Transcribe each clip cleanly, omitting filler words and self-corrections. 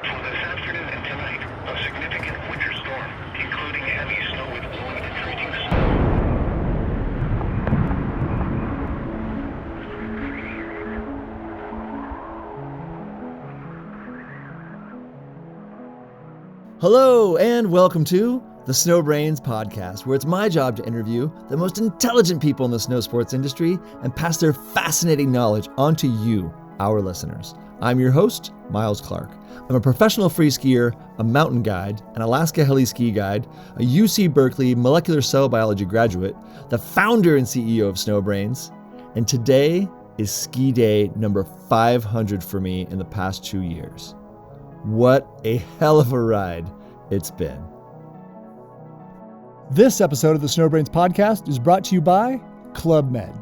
For this afternoon and tonight, a significant winter storm, including heavy snow with blowing and freezing snow. Hello and welcome to the SnowBrains podcast, where it's my job to interview the most intelligent people in the snow sports industry and pass their fascinating knowledge onto you, our listeners. I'm your host, Miles Clark. I'm a professional free skier, a mountain guide, an Alaska heli ski guide, a UC Berkeley molecular cell biology graduate, the founder and CEO of SnowBrains, and today is ski day number 500 for me in the past 2 years. What a hell of a ride it's been. This episode of the SnowBrains podcast is brought to you by Club Med.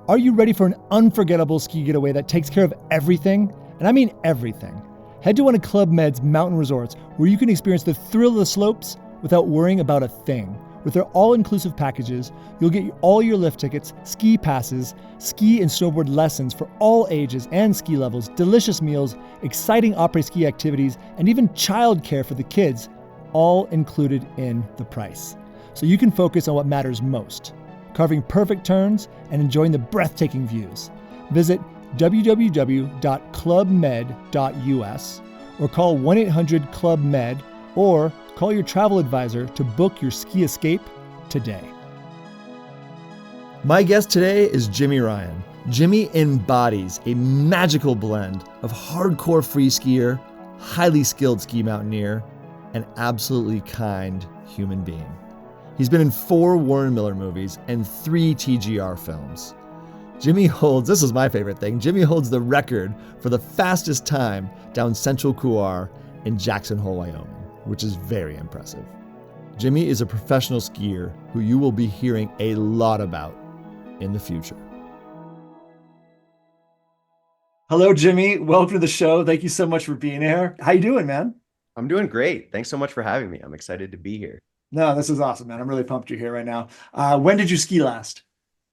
Are you ready for an unforgettable ski getaway that takes care of everything? And I mean everything. Head to one of Club Med's mountain resorts where you can experience the thrill of the slopes without worrying about a thing. With their all-inclusive packages, you'll get all your lift tickets, ski passes, ski and snowboard lessons for all ages and ski levels, delicious meals, exciting après-ski activities, and even childcare for the kids, all included in the price. So you can focus on what matters most, carving perfect turns and enjoying the breathtaking views. Visit www.clubmed.us or call 1-800-CLUB-MED or call your travel advisor to book your ski escape today. My guest today is Jimmy Ryan. Jimmy embodies a magical blend of hardcore free skier, highly skilled ski mountaineer, and absolutely kind human being. He's been in 4 Warren Miller movies and 3 TGR films. Jimmy holds, this is my favorite thing, Jimmy holds the record for the fastest time down Central Couloir in Jackson Hole, Wyoming, which is very impressive. Jimmy is a professional skier who you will be hearing a lot about in the future. Hello, Jimmy. Welcome to the show. Thank you so much for being here. How you doing, man? I'm doing great. Thanks so much for having me. I'm excited to be here. No, this is awesome, man. I'm really pumped you're here right now. When did you ski last?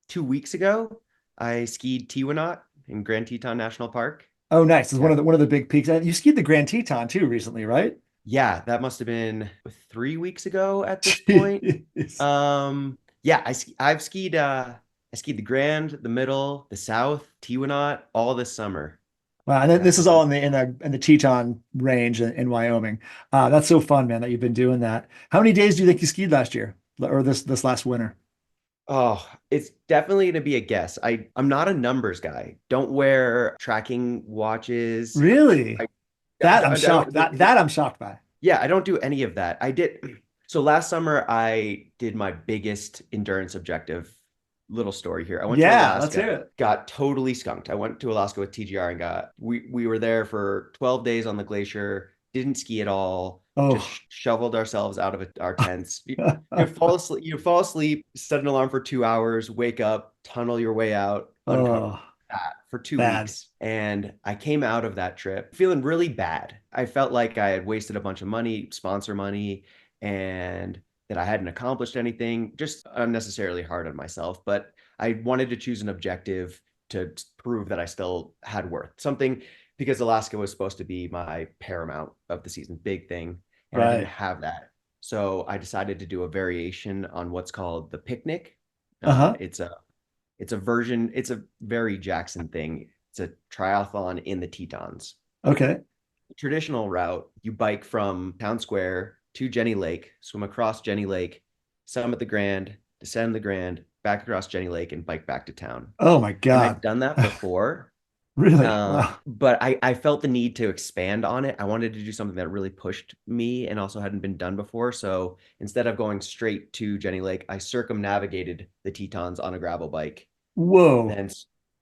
2 weeks ago, I skied Tiwanaut in Grand Teton National Park. Oh, nice. It's one of the big peaks. You skied the Grand Teton too recently, right? Yeah, that must have been 3 weeks ago at this point. Yeah, I've skied I skied the Grand, the Middle, the South, Tiwanaut all this summer. Wow, and then this is all in the Teton range in Wyoming. That's so fun, man, that you've been doing that. How many days do you think you skied last year or this last winter? Oh, it's definitely going to be a guess. I'm not a numbers guy. Don't wear tracking watches. Really? I'm I shocked. That I'm shocked by. Yeah, I don't do any of that. So last summer I did my biggest endurance objective. Little story here. I went to Alaska, let's hear it. got totally skunked. I went to Alaska with TGR and we were there for 12 days on the glacier, didn't ski at all, just shoveled ourselves out of our tents. You fall asleep, set an alarm for 2 hours, wake up, tunnel your way out, uncover that for 2 weeks. And I came out of that trip feeling really bad. I felt like I had wasted a bunch of money, sponsor money, and that I hadn't accomplished anything, just unnecessarily hard on myself. But I wanted to choose an objective to prove that I still had worth. Something, because Alaska was supposed to be my paramount of the season, big thing. And I didn't have that. So I decided to do a variation on what's called the picnic. It's a version, it's a very Jackson thing. It's a triathlon in the Tetons. Okay. The traditional route, you bike from Town Square to Jenny Lake, swim across Jenny Lake, summit the Grand, descend the Grand, back across Jenny Lake, and bike back to town. Oh my God. And I've done that before. Really? Wow. But I felt the need to expand on it. I wanted to do something that really pushed me and also hadn't been done before. So instead of going straight to Jenny Lake, I circumnavigated the Tetons on a gravel bike. Whoa. And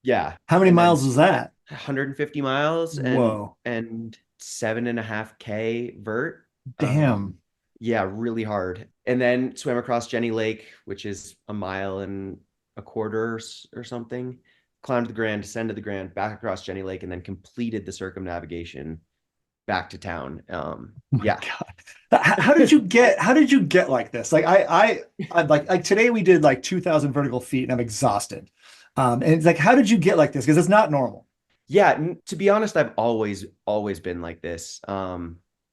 yeah. How many miles was that? 150 miles and 7.5K vert. Damn. Yeah, really hard. And then swam across Jenny Lake, which is 1.25 miles or something. Climbed the Grand, descended the Grand, back across Jenny Lake, and then completed the circumnavigation back to town. Yeah. God. How did you get like this? Like I like today we did like 2,000 vertical feet and I'm exhausted. And it's like, how did you get like this? Because it's not normal. Yeah, to be honest, I've always been like this.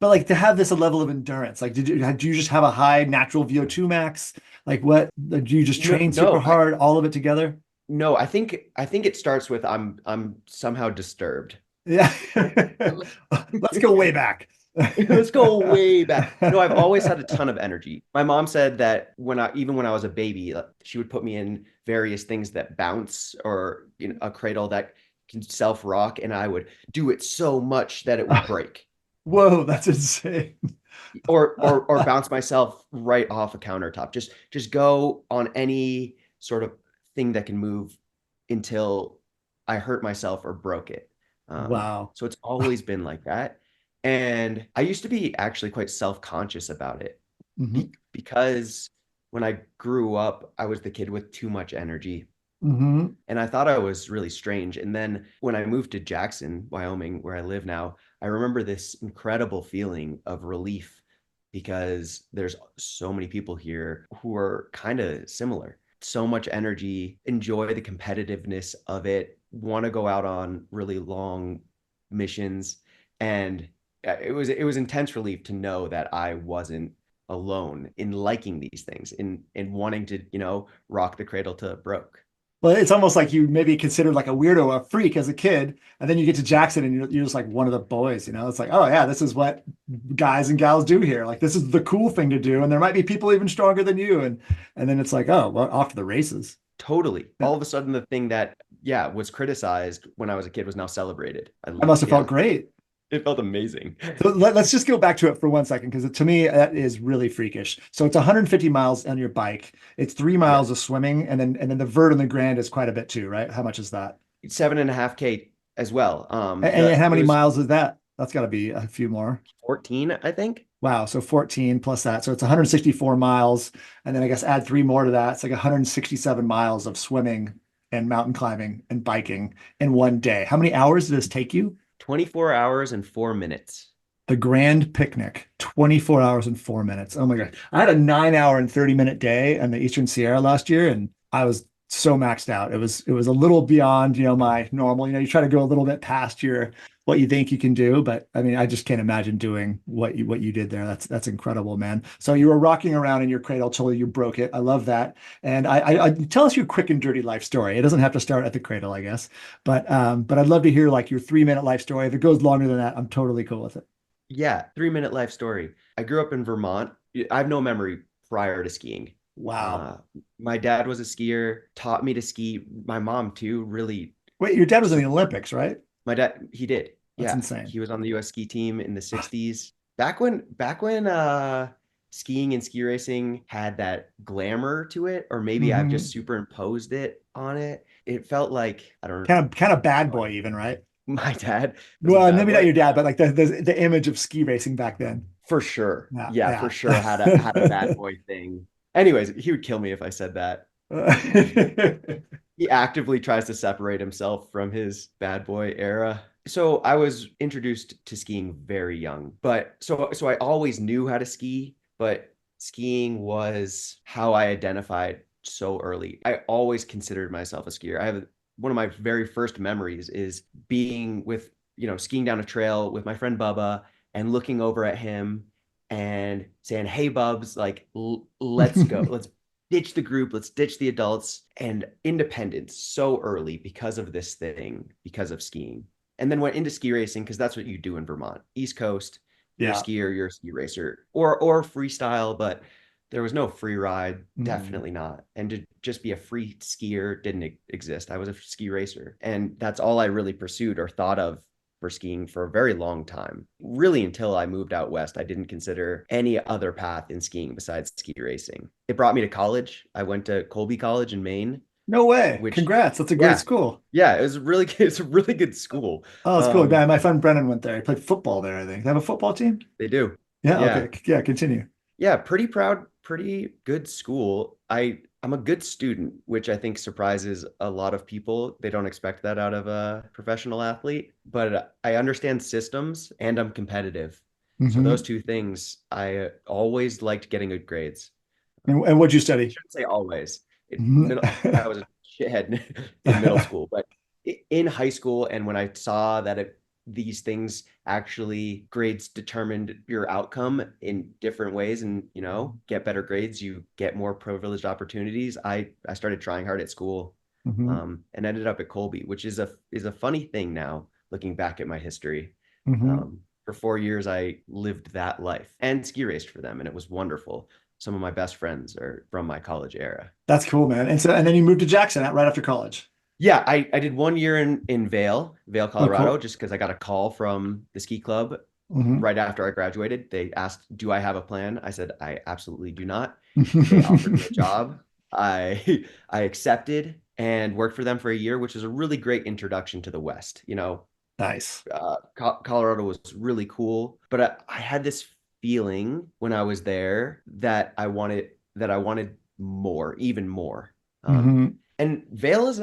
But like to have this level of endurance, like do you just have a high natural VO2 max? Like what do you just No, train super no, hard, all of it together? no, I think it starts with I'm somehow disturbed. Yeah. Let's go way back. Let's go way back. No, I've always had a ton of energy. My mom said that even when I was a baby, she would put me in various things that bounce or a cradle that can self-rock, and I would do it so much that it would break. Whoa, that's insane. Or bounce myself right off a countertop. Just go on any sort of thing that can move until I hurt myself or broke it. Wow. So it's always been like that. And I used to be actually quite self-conscious about it Hmm. because when I grew up, I was the kid with too much energy. Hmm. And I thought I was really strange. And then when I moved to Jackson, Wyoming, where I live now, I remember this incredible feeling of relief because there's so many people here who are kind of similar. So much energy, enjoy the competitiveness of it, want to go out on really long missions. And it was intense relief to know that I wasn't alone in liking these things, in wanting to, rock the cradle till it broke. Well, it's almost like you maybe considered like a weirdo, a freak as a kid, and then you get to Jackson and you're just like one of the boys, you know? It's like, oh yeah, this is what guys and gals do here. Like this is the cool thing to do, and there might be people even stronger than you, and then it's like, oh, well, off to the races. Totally. Yeah. All of a sudden, the thing that, yeah, was criticized when I was a kid was now celebrated. I must have felt Yeah, great. it felt amazing. So let's just go back to it for 1 second, because to me that is really freakish. So it's 150 miles on your bike. It's 3 miles Yes. of swimming, and then the vert on the Grand is quite a bit too, right? How much is that? 7.5K as well. And how It many was miles is that? That's got to be a few more. 14, I think. Wow. So 14 plus that. So it's 164 miles. And then I guess add three more to that. It's like 167 miles of swimming and mountain climbing and biking in one day. How many hours did this take you? 24 hours and 4 minutes. The Grand Picnic, 24 hours and 4 minutes. Oh my God. I had a 9 hour and 30-minute day on the Eastern Sierra last year, and I was so maxed out. It was a little beyond, my normal. You try to go a little bit past your what you think you can do, but I mean, I just can't imagine doing what you did there. That's incredible, man. So you were rocking around in your cradle till you broke it. I love that. And I tell us your quick and dirty life story. It doesn't have to start at the cradle, I guess, but I'd love to hear like your 3-minute life story. If it goes longer than that, I'm totally cool with it. Yeah, 3-minute life story. I grew up in Vermont. I have no memory prior to skiing. Wow. Uh, my dad was a skier, taught me to ski. My mom too, really. Wait, your dad was in the Olympics, right? My dad, he did. That's Yeah, insane. he was on the U.S. ski team in the 60s. Back when skiing and ski racing had that glamour to it, or maybe I've Hmm. just superimposed it on it. It felt like, I don't Kind of bad know, boy even, right? my dad was a Well, bad maybe not boy. your dad, but like the image of ski racing back then. For sure. Yeah, Yeah, for sure had a bad yeah. boy thing. Anyways, he would kill me if I said that. He actively tries to separate himself from his bad boy era. So I was introduced to skiing very young, but so I always knew how to ski, but skiing was how I identified so early. I always considered myself a skier. I have one of my very first memories is being with, skiing down a trail with my friend Bubba and looking over at him and saying, "Hey, Bubs, like, let's go. Let's ditch the group. Let's ditch the adults," and independence so early because of this thing, because of skiing. And then went into ski racing because that's what you do in Vermont. East Coast, you're a Yeah. skier, you're a ski racer, or freestyle, but there was no free ride, Mhm. definitely not. And to just be a free skier didn't exist. I was a ski racer, and that's all I really pursued or thought of for skiing for a very long time. Really, until I moved out west, I didn't consider any other path in skiing besides ski racing. It brought me to college. I went to Colby College in Maine, No way. which, Congrats. That's a great yeah, school. yeah, it was really good. It's a really good school. Oh, it's cool. Um, Yeah, my friend Brennan went there. He played football there, I think. They have a football team? they do. Yeah, Yeah. okay. Yeah, continue. Yeah, pretty proud, pretty good school. I'm a good student, which I think surprises a lot of people. They don't expect that out of a professional athlete, but I understand systems and I'm competitive. So those Hmm. two things, I always liked getting good grades. And what'd you I study? shouldn't say always. Mhm. I was a shithead in middle school, but in high school and when I saw that these things actually, grades determined your outcome in different ways, and get better grades, you get more privileged opportunities. I started trying hard at school, and ended up at Colby, which is a funny thing now, looking back at my history. For 4 years, I lived that life and ski raced for them, and it was wonderful. Some of my best friends are from my college era. That's cool, man. And then you moved to Jackson right after college. Yeah, I did 1 year in Vail, Colorado, cool. just because I got a call from the ski club right after I graduated. They asked, do I have a plan? I said, I absolutely do not. They offered me a job. I accepted and worked for them for a year, which was a really great introduction to the West. Nice. Colorado was really cool, but I had this feeling when I was there that I wanted more, even more. And Vail is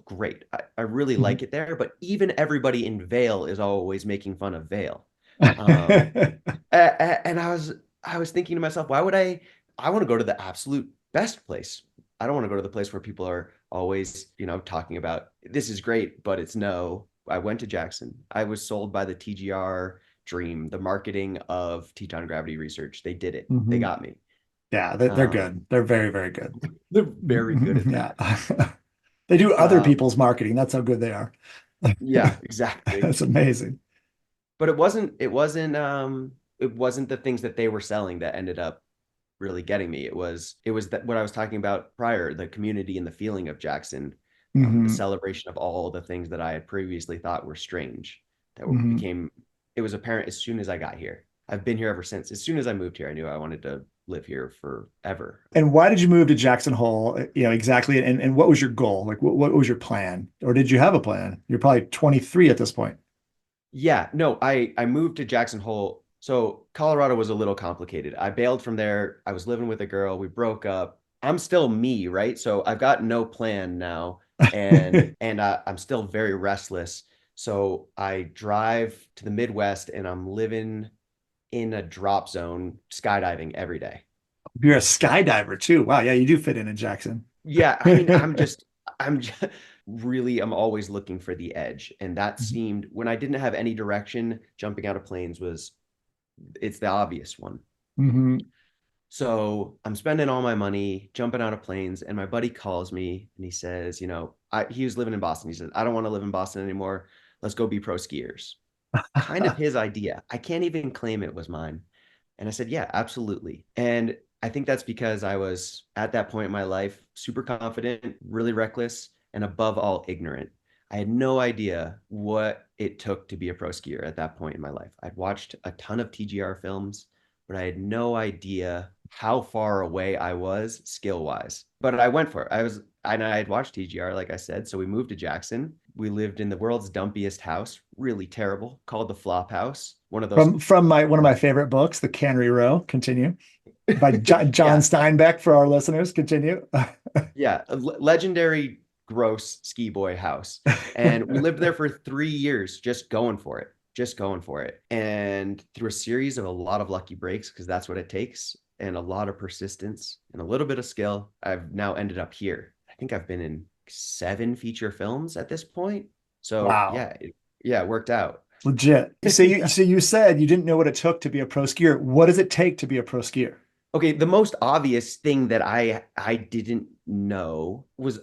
great. I really like it there, but even everybody in Vail is always making fun of Vail. And I was thinking to myself, why would I want to go to the absolute best place. I don't want to go to the place where people are always, talking about this is great, but it's no. I went to Jackson. I was sold by the TGR dream, the marketing of Teton Gravity Research. They did it. They got me. Yeah, they're good. They're very, very good. They're very good at that. Yeah. They do other people's marketing. That's how good they are. Yeah, exactly. That's amazing. But it wasn't the things that they were selling that ended up really getting me. It was that what I was talking about prior, the community and the feeling of Jackson, the celebration of all the things that I had previously thought were strange, that it was apparent as soon as I got here. I've been here ever since. As soon as I moved here, I knew I wanted to live here forever. And why did you move to Jackson Hole? Exactly. And what was your goal? Like, what was your plan? Or did you have a plan? You're probably 23 at this point. Yeah, no, I moved to Jackson Hole. So Colorado was a little complicated. I bailed from there. I was living with a girl. We broke up. I'm still me, right? So I've got no plan now, and I'm still very restless. So I drive to the Midwest, and I'm living in a drop zone, skydiving every day. You're a skydiver too. Wow. Yeah, you do fit in Jackson. Yeah, I mean, I'm always looking for the edge. And that seemed, when I didn't have any direction, jumping out of planes it's the obvious one. So I'm spending all my money jumping out of planes, and my buddy calls me and he says, he was living in Boston. He said, I don't want to live in Boston anymore. Let's go be pro skiers. Kind of his idea. I can't even claim it was mine. And I said, yeah, absolutely. And I think that's because I was at that point in my life, super confident, really reckless, and above all, ignorant. I had no idea what it took to be a pro skier at that point in my life. I'd watched a ton of TGR films, but I had no idea how far away I was skill-wise. But I went for it. I had watched TGR, like I said, so we moved to Jackson. We lived in the world's dumpiest house, really terrible, called the Flop House. One of those from one of my favorite books, The Cannery Row. Continue. By John Steinbeck for our listeners. Continue. Yeah, a legendary gross ski boy house. And we lived there for 3 years, just going for it. And through a series of a lot of lucky breaks, because that's what it takes, and a lot of persistence and a little bit of skill, I've now ended up here. I think I've been in 7 feature films at this point. So wow. Yeah, it worked out. Legit. So you said you didn't know what it took to be a pro skier. What does it take to be a pro skier? Okay, the most obvious thing that I didn't know was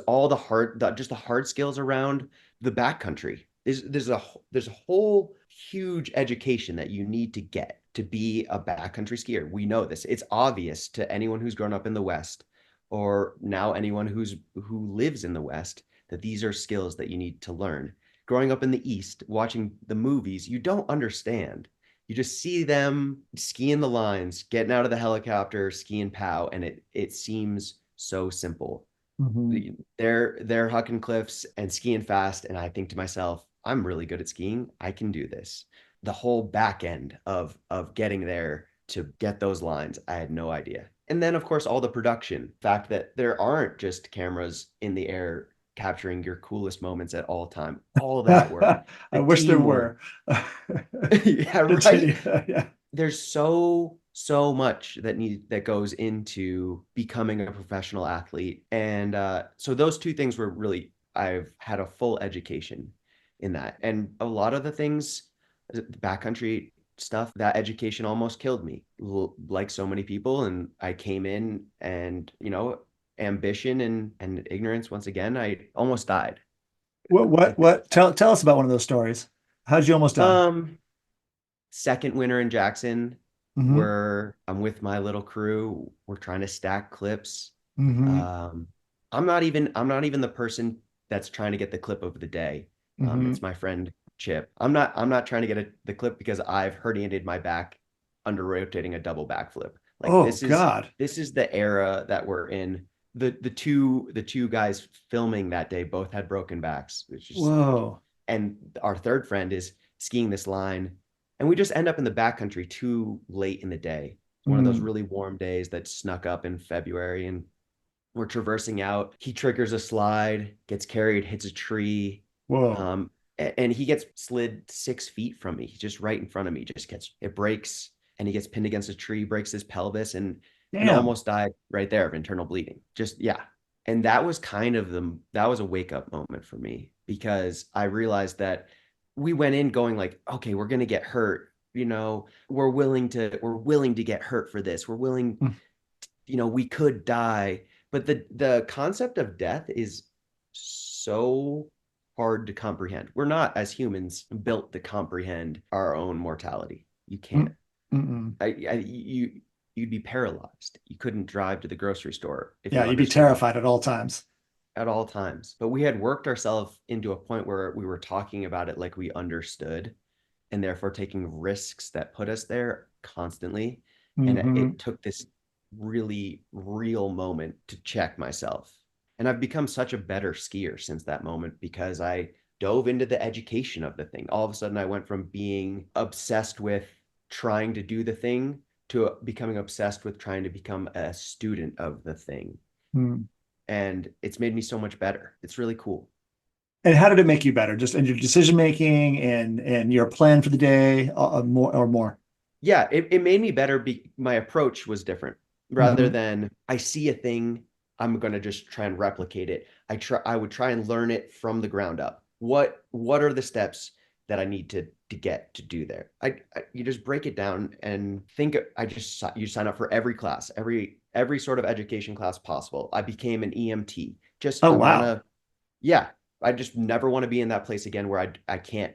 all the hard skills around the backcountry. There's a whole huge education that you need to get to be a backcountry skier. We know this. It's obvious to anyone who's grown up in the West, or now anyone who lives in the West, that these are skills that you need to learn. Growing up in the East, watching the movies, you don't understand. You just see them skiing the lines, getting out of the helicopter, skiing POW, and it seems so simple. They're hucking cliffs and skiing fast, and I think to myself, I'm really good at skiing. I can do this. The whole back end of getting there to get those lines, I had no idea. And then, of course, all the production. Fact that there aren't just cameras in the air capturing your coolest moments at all time. All of that work. I wish there were. Yeah, right. Yeah. There's so much that goes into becoming a professional athlete. And so those two things were really, I've had a full education. in that. And a lot of the things, the backcountry stuff, that education almost killed me, like so many people. And I came in and, ambition and ignorance, once again, I almost died. Tell us about one of those stories. How did you almost die? Second winter in Jackson, Mm-hmm. where I'm with my little crew, we're trying to stack clips. Mm-hmm. I'm not even the person that's trying to get the clip of the day. Mm-hmm. It's my friend Chip. I'm not trying to get the clip because I've herniated my back under rotating a double backflip. Like Oh God. this is the era that we're in. The two guys filming that day both had broken backs, which is, Whoa. and our third friend is skiing this line, and we just end up in the backcountry too late in the day. One of those Mm. really warm days that snuck up in February, and we're traversing out. He triggers a slide, gets carried, hits a tree. Whoa. And he gets slid 6 feet from me. He's just right in front of me. It breaks, and he gets pinned against a tree, breaks his pelvis, and Damn. almost died right there of internal bleeding. Just, yeah. And that was that was a wake up moment for me, because I realized that we went in going like, okay, we're going to get hurt. We're willing to get hurt for this. We're willing, Mm. we could die. But the concept of death is so hard to comprehend. We're not, as humans, built to comprehend our own mortality. You can't. Mm-mm. You'd be paralyzed. You couldn't drive to the grocery store if Yeah, you you'd be understood terrified at all times. at all times. But we had worked ourselves into a point where we were talking about it like we understood, and therefore taking risks that put us there constantly. And Mm-hmm. it took this really real moment to check myself. And I've become such a better skier since that moment, because I dove into the education of the thing. All of a sudden, I went from being obsessed with trying to do the thing to becoming obsessed with trying to become a student of the thing. Mm. And it's made me so much better. It's really cool. And how did it make you better? Just in your decision making and your plan for the day, more or more. Yeah, it made me better. My approach was different. Rather Mm-hmm. than I see a thing, I'm going to just try and replicate it. I would try and learn it from the ground up. What are the steps that I need to get to do there? You just break it down and think. You sign up for every class, every sort of education class possible. I became an EMT. Just Oh I want wow. to, yeah. I just never want to be in that place again where I can't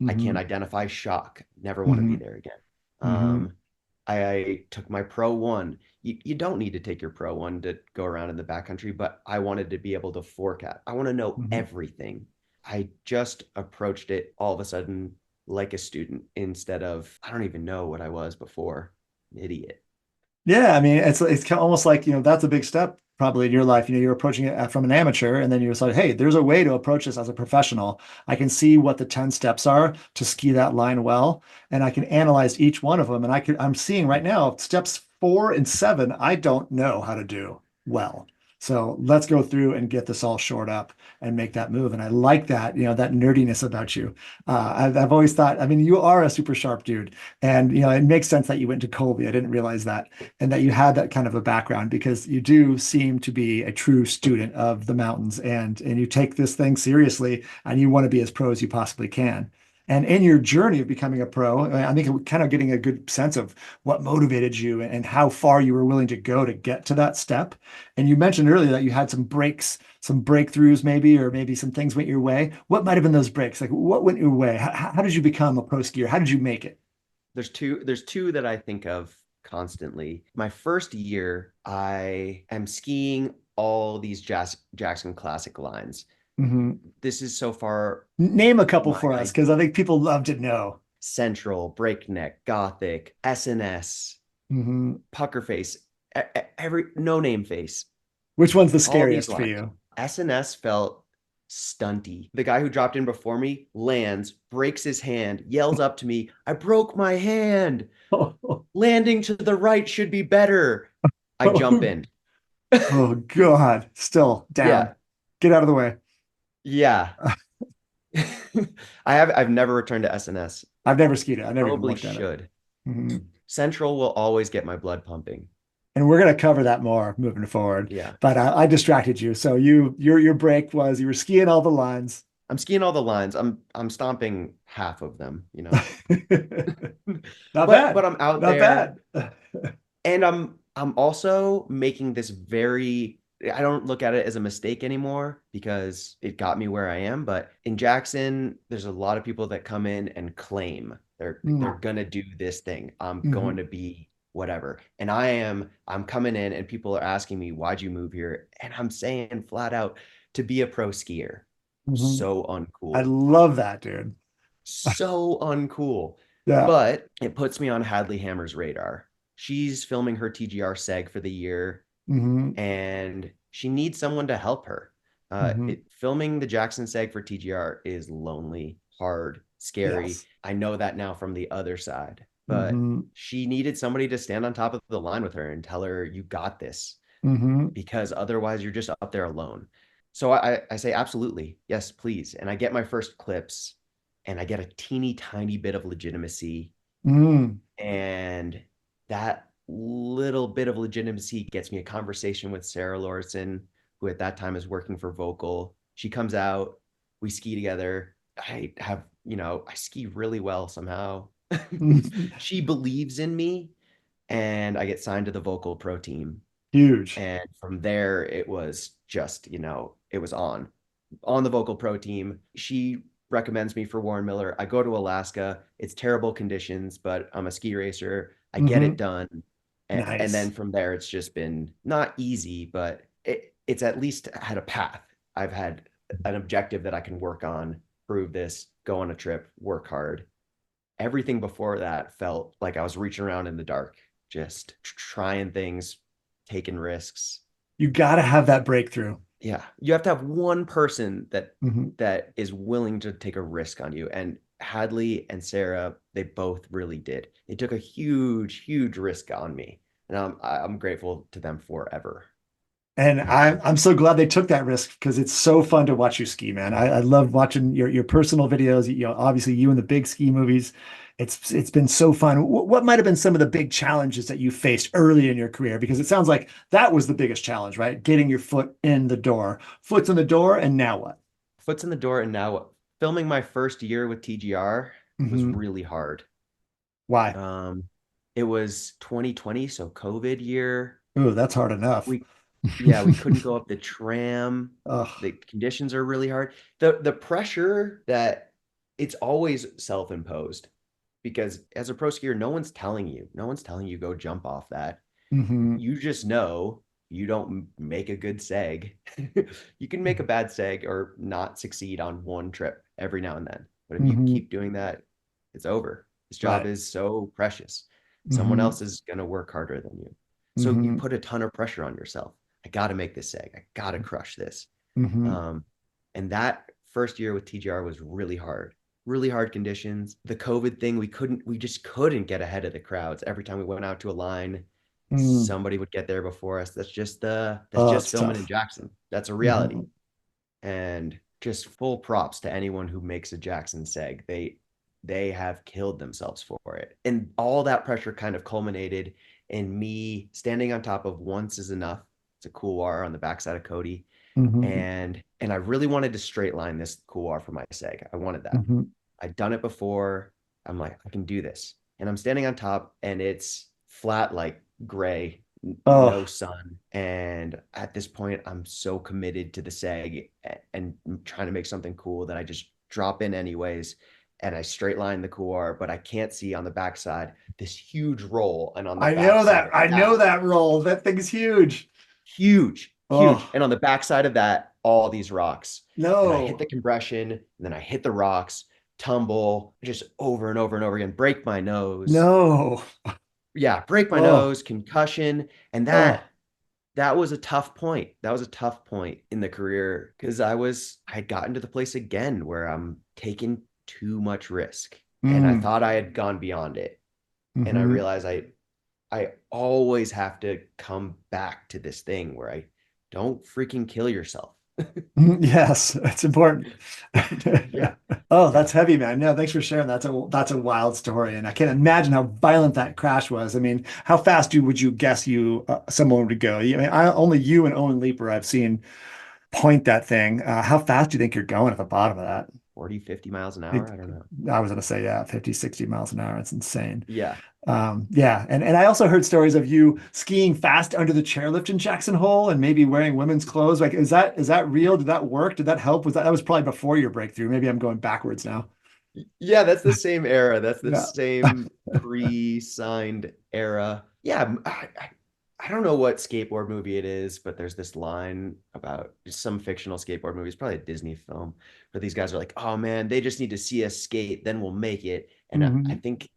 Mm-hmm. identify shock. Never want to be Mm-hmm. there again. Mm-hmm. I took my Pro 1. You don't need to take your Pro 1 to go around in the backcountry, but I wanted to be able to forecast. I want to know Mm-hmm. everything. I just approached it all of a sudden like a student, instead of, I don't even know what I was before. An idiot. Yeah, I mean, it's almost like, that's a big step probably in your life. You're approaching it from an amateur, and then you're just like, hey, there's a way to approach this as a professional. I can see what the 10 steps are to ski that line well, and I can analyze each one of them. And I'm seeing right now steps 4 and 7, I don't know how to do well. So let's go through and get this all shored up and make that move. And I like that, that nerdiness about you. I've always thought, I mean, you are a super sharp dude. And, it makes sense that you went to Colby. I didn't realize that. And that you had that kind of a background, because you do seem to be a true student of the mountains, and you take this thing seriously, and you want to be as pro as you possibly can. And in your journey of becoming a pro, I think we're kind of getting a good sense of what motivated you and how far you were willing to go to get to that step. And you mentioned earlier that you had some breaks, some breakthroughs maybe, or maybe some things went your way. What might have been those breaks? Like what went your way? How did you become a pro skier? How did you make it? There's two that I think of constantly. My first year, I am skiing all these Jackson Classic lines. Mhm. This is so far Name a couple my for us, because I think people love to know. Central, Breakneck, Gothic, SNS, Hmm. Puckerface, every no name face, Which one's the all these scariest for lines. you? SNS felt stunty. The guy who dropped in before me lands, breaks his hand, yells up to me, "I broke my hand. Oh, Landing to the right should be better." I jump in. oh God. Still down. Yeah. Get out of the way. Yeah. I've never returned to SNS. I've never skied it. I've never even Probably looked at it. should. Mhm. Central will always get my blood pumping. And we're going to cover that more moving forward. Yeah. But I distracted you. So your break was you were skiing all the lines. I'm skiing all the lines. I'm stomping half of them, you know. Not But bad. I'm out Not there, bad. and I'm also making this very, I don't look at it as a mistake anymore because it got me where I am. But in Jackson, there's a lot of people that come in and claim they're Mm. gonna do this thing. I'm going Mhm. to be whatever. And I'm coming in and people are asking me, why'd you move here? And I'm saying flat out to be a pro skier. Mhm. So I uncool. love that, dude. So uncool. Yeah. But it puts me on Hadley Hammer's radar. She's filming her TGR seg for the year, Hmm. and she needs someone to help her. Hmm. Filming the Jackson seg for TGR is lonely, hard, scary. Yes. I know that now from the other side, but Hmm. she needed somebody to stand on top of the line with her and tell her, you got this, Hmm. because otherwise you're just up there alone. So I say, absolutely, yes, please. And I get my first clips and I get a teeny tiny bit of legitimacy. Mm. And that little bit of legitimacy gets me a conversation with Sarah Lorison, who at that time is working for Vocal. She comes out, we ski together. I ski really well somehow. She believes in me, and I get signed to the Vocal Pro team. Huge. And from there, it was just, it was on the Vocal Pro team. She recommends me for Warren Miller. I go to Alaska. It's terrible conditions, but I'm a ski racer. I get it Hmm. done. And then Nice. from there, it's just been not easy, but it's at least had a path. I've had an objective that I can work on, prove this, go on a trip, work hard. Everything before that felt like I was reaching around in the dark, just trying things, taking risks. You got to have that breakthrough. Yeah, you have to have one person that Hmm. that is willing to take a risk on you. And Hadley and Sarah, they both really did. They took a huge, huge risk on me, and I'm grateful to them forever. And I'm so glad they took that risk because it's so fun to watch you ski, man. I love watching your personal videos. You know, obviously you in the big ski movies. It's been so fun. What might have been some of the big challenges that you faced early in your career? Because it sounds like that was the biggest challenge, right? Getting your foot in the door. Foot's in the door, and now what? Foot's in the door, and now filming my first year with TGR was Hmm. really hard. Why? Um, it was 2020, so COVID year. Oh, that's hard enough. We Yeah, we couldn't go up the tram. Ugh. The conditions are really hard. The pressure that it's always self-imposed, because as a pro skier, no one's telling you go jump off that. Hmm. You just know you don't make a good seg. You can make a bad seg or not succeed on one trip every now and then. But if you Hmm. keep doing that, it's over. This job Right. is so precious. Someone Hmm. else is going to work harder than you. So you Hmm. put a ton of pressure on yourself. I got to make this seg. I got to crush this. Hmm. Um, and that first year with TGR was really hard conditions. The COVID thing, we just couldn't get ahead of the crowds. Every time we went out to a line, Mm. somebody would get there before us. That's Oh, just it's filming in tough. Jackson. That's a reality. Hmm. And just full props to anyone who makes a Jackson seg. They have killed themselves for it. And all that pressure kind of culminated in me standing on top of Once Is Enough. It's a couloir on the backside of Cody. Hmm. And I really wanted to straight line this couloir for my seg. I wanted that. Hmm. I'd done it before. I'm like, I can do this. And I'm standing on top and it's flat, like gray, no Oh, sun. And at this point, I'm so committed to the seg and trying to make something cool that I just drop in anyways. And I straight line the couloir, but I can't see on the backside this huge roll. And on the I know backside that. of I know that, that role. That thing's huge. huge, huge. Oh, And on the backside of that, all these rocks. And I hit no. the compression, and then I hit the rocks, tumble just over and over and over again, break my nose. No. Yeah, break my Oh, nose, concussion. And oh. that was a tough point. That was a tough point in the career because I'd gotten to the place again where I'm taking too much risk. And I Mm. thought I had gone beyond it. And I Hmm. realized I always have to come back to this thing where I don't freaking kill yourself. Yes, it's important. Yeah. Oh, Yeah. that's heavy, man. No, thanks for sharing. That's a wild story, and I can't imagine how violent that crash was. I mean, how fast would you guess someone would go? I mean, only you and Owen Leeper I've seen point that thing. How fast do you think you're going at the bottom of that? 40, 50 miles an hour. I don't know. I was going to say, yeah, 50, 60 miles an hour. It's insane. Yeah. Yeah. And I also heard stories of you skiing fast under the chairlift in Jackson Hole and maybe wearing women's clothes. Like, is that real? Did that work? Did that help? That was probably before your breakthrough? Maybe I'm going backwards now. Yeah, that's the same era. That's the Yeah. same pre-signed era. Yeah, I don't know what skateboard movie it is, but there's this line about just some fictional skateboard movie. It's probably a Disney film where these guys are like, "Oh man, they just need to see us skate, then we'll make it." And I Mhm. think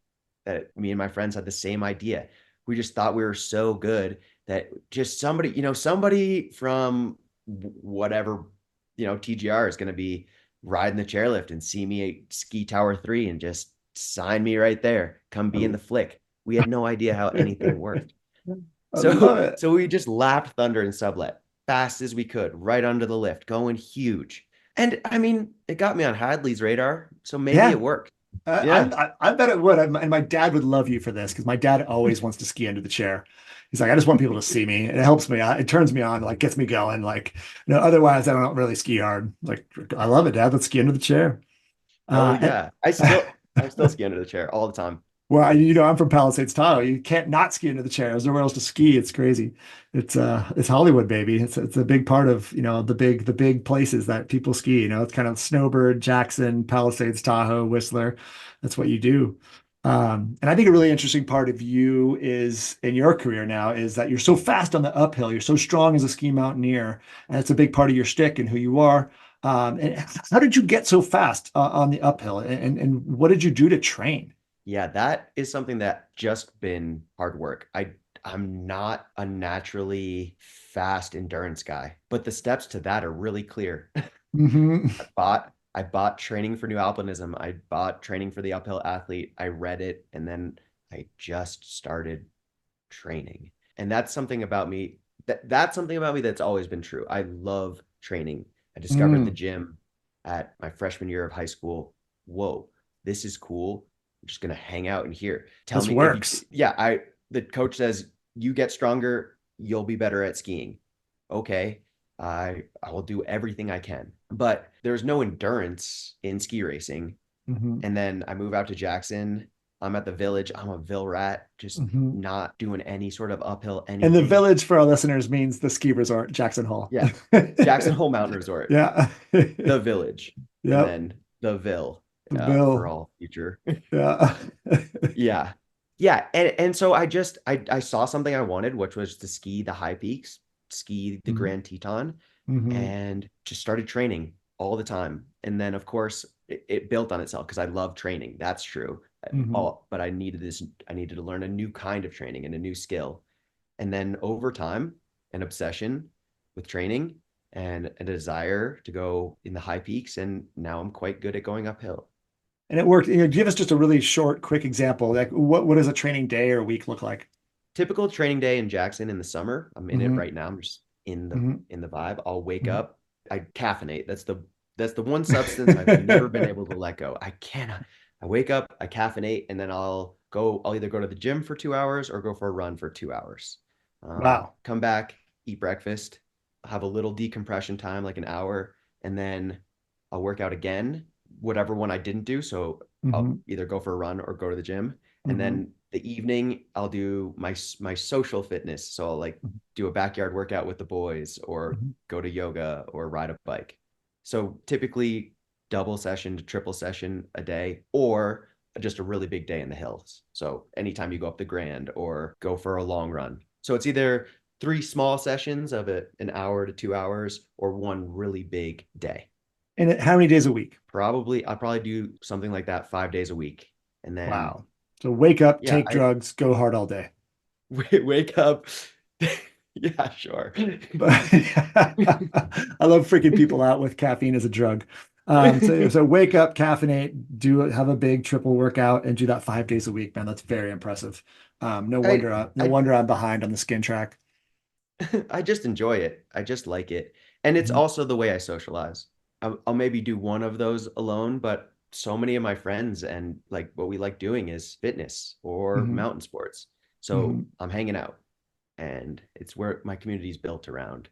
that me and my friends had the same idea. We just thought we were so good that just somebody from whatever, TGR is going to be riding the chairlift and see me at Ski Tower 3 and just sign me right there. Come be in the flick. We had no idea how anything worked. I love So it. so we just lapped Thunder and Sublet fast as we could, right under the lift, going huge. And I mean, it got me on Hadley's radar, so maybe Yeah. it worked. I, Yeah. I bet it would. And my dad would love you for this because my dad always wants to ski under the chair. He's like, I just want people to see me. It helps me. It turns me on, like gets me going. Like, otherwise I don't really ski hard. Like, I love it, Dad. Let's ski under the chair. Oh And, yeah. I still ski under the chair all the time. well, I'm from Palisades, Tahoe. You can't not ski under the chair. There's nowhere else to ski. It's crazy. It's Hollywood, baby. It's a big part of, the big places that people ski. It's kind of Snowbird, Jackson, Palisades, Tahoe, Whistler. That's what you do. And I think a really interesting part of you is in your career now is that you're so fast on the uphill. You're so strong as a ski mountaineer, and it's a big part of your shtick and who you are. And how did you get so fast on the uphill? And what did you do to train? Yeah, that is something that just been hard work. I'm not a naturally fast endurance guy, but the steps to that are really clear. Hmm. I bought training for new alpinism. I bought training for the uphill athlete. I read it and then I just started training. And that's something about me that's always been true. I love training. I discovered the Mm, gym at my freshman year of high school. Whoa, this is cool. I'm just gonna hang out in here. Tell this me if you works. yeah, the coach says you get stronger, you'll be better at skiing. Okay. I will do everything I can. But there's no endurance in ski racing. Hmm. And then I move out to Jackson. I'm at the village. I'm a Ville rat, just Hmm. not doing any sort of uphill And the anything. village for our listeners means the ski resort, Jackson Hole. Yeah. Jackson Hole Mountain Resort, Yeah. the village, and Yep. then the Ville The for Bill. all future. Yeah. Yeah. Yeah. And so I saw something I wanted, which was to ski the high peaks, ski the Hmm. Grand Teton, Hmm. and just started training all the time. And then of course it built on itself because I love training. That's true. Hmm. But I needed to learn a new kind of training and a new skill. And then over time, an obsession with training and a desire to go in the high peaks. And now I'm quite good at going uphill. And it worked. Give us just a really short, quick example. Like, what does a training day or week look like? Typical training day in Jackson in the summer. I'm in it Hmm. right now. I'm just in the Hmm. in the vibe. I'll wake Hmm. up. I caffeinate. That's the one substance I've never been able to let go. I cannot. I wake up, I caffeinate, and then I'll either go to the gym for 2 hours or go for a run for 2 hours. Wow. Come back, eat breakfast, have a little decompression time, like an hour, and then I'll work out again, whatever one I didn't do. So I'll Hmm. either go for a run or go to the gym. And Hmm. then the evening, I'll do my social fitness. So I'll like do a backyard workout with the boys or Hmm. go to yoga or ride a bike. So typically double session to triple session a day or just a really big day in the hills. So anytime you go up the Grand or go for a long run. So it's either three small sessions of an hour to 2 hours or one really big day. And how many days a week? I'll probably do something like that 5 days a week. And then, Wow. So wake up, yeah, take I drugs, go hard all day. wake up. Yeah, sure. But I love freaking people out with caffeine as a drug. So wake up, caffeinate, have a big triple workout, and do that 5 days a week, man. That's very impressive. No I, wonder, no I, wonder I'm behind on the skin track. I just enjoy it. I just like it. And it's Mhm. also the way I socialize. I'll maybe do one of those alone, but so many of my friends and like what we like doing is fitness or Mhm. mountain sports. So Mhm. I'm hanging out and it's where my community is built around.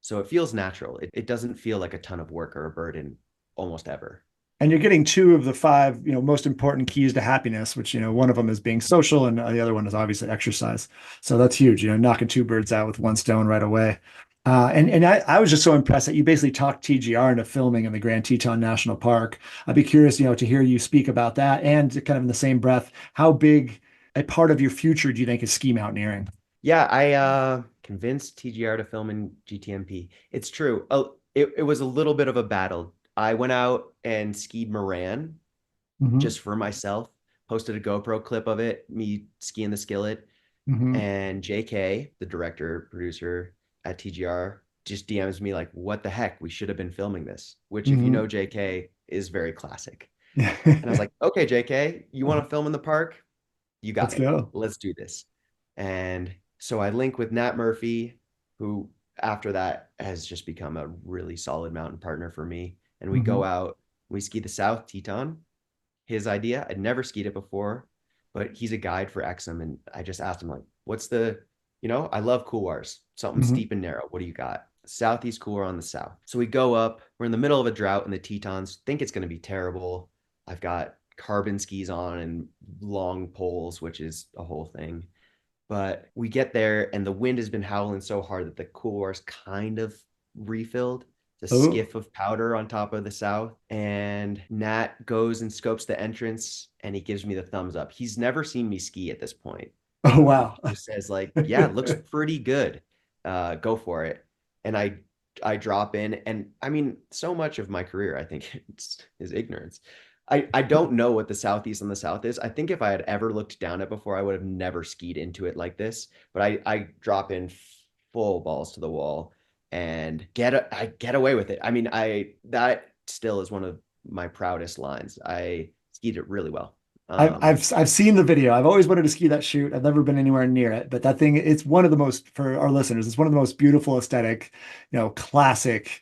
So it feels natural. It doesn't feel like a ton of work or a burden almost ever. And you're getting two of the five, most important keys to happiness, which, one of them is being social and the other one is obviously exercise. So that's huge, knocking two birds out with one stone right away. And I was just so impressed that you basically talked TGR into filming in the Grand Teton National Park. I'd be curious, to hear you speak about that and kind of in the same breath, how big a part of your future do you think is ski mountaineering? Yeah, I convinced TGR to film in GTMP. It's true. Oh, it was a little bit of a battle. I went out and skied Moran Hmm. just for myself, posted a GoPro clip of it, me skiing the skillet, Hmm. and JK, the director, producer at TGR, just DMs me like, what the heck? We should have been filming this, which if you Hmm. know JK is very classic. And I was like, okay, JK, you want to film in the park? You Let's got it. go. Let's do this. And so I link with Nat Murphy, who after that has just become a really solid mountain partner for me. And we go Hmm. out, we ski the South Teton. His idea, I'd never skied it before, but he's a guide for Exum. And I just asked him, like, what's I love couloirs, something Hmm. steep and narrow. What do you got? Southeast couloir on the south. So we go up, we're in the middle of a drought in the Tetons, think it's going to be terrible. I've got carbon skis on and long poles, which is a whole thing. But we get there and the wind has been howling so hard that the couloir's kind of refilled. It's a Oh, skiff of powder on top of the south. And Nat goes and scopes the entrance and he gives me the thumbs up. He's never seen me ski at this point. oh, He wow. just says, like, yeah, it looks pretty good. Go for it. And I drop in. And I mean, so much of my career, I think, is ignorance. I don't know what the Southeast and the South is. I think if I had ever looked down it before, I would have never skied into it like this. But I drop in full balls to the wall and I get away with it. I mean, I that still is one of my proudest lines. I skied it really well. I've seen the video. I've always wanted to ski that chute. I've never been anywhere near it, but that thing, it's one of the most, for our listeners, it's one of the most beautiful aesthetic, classic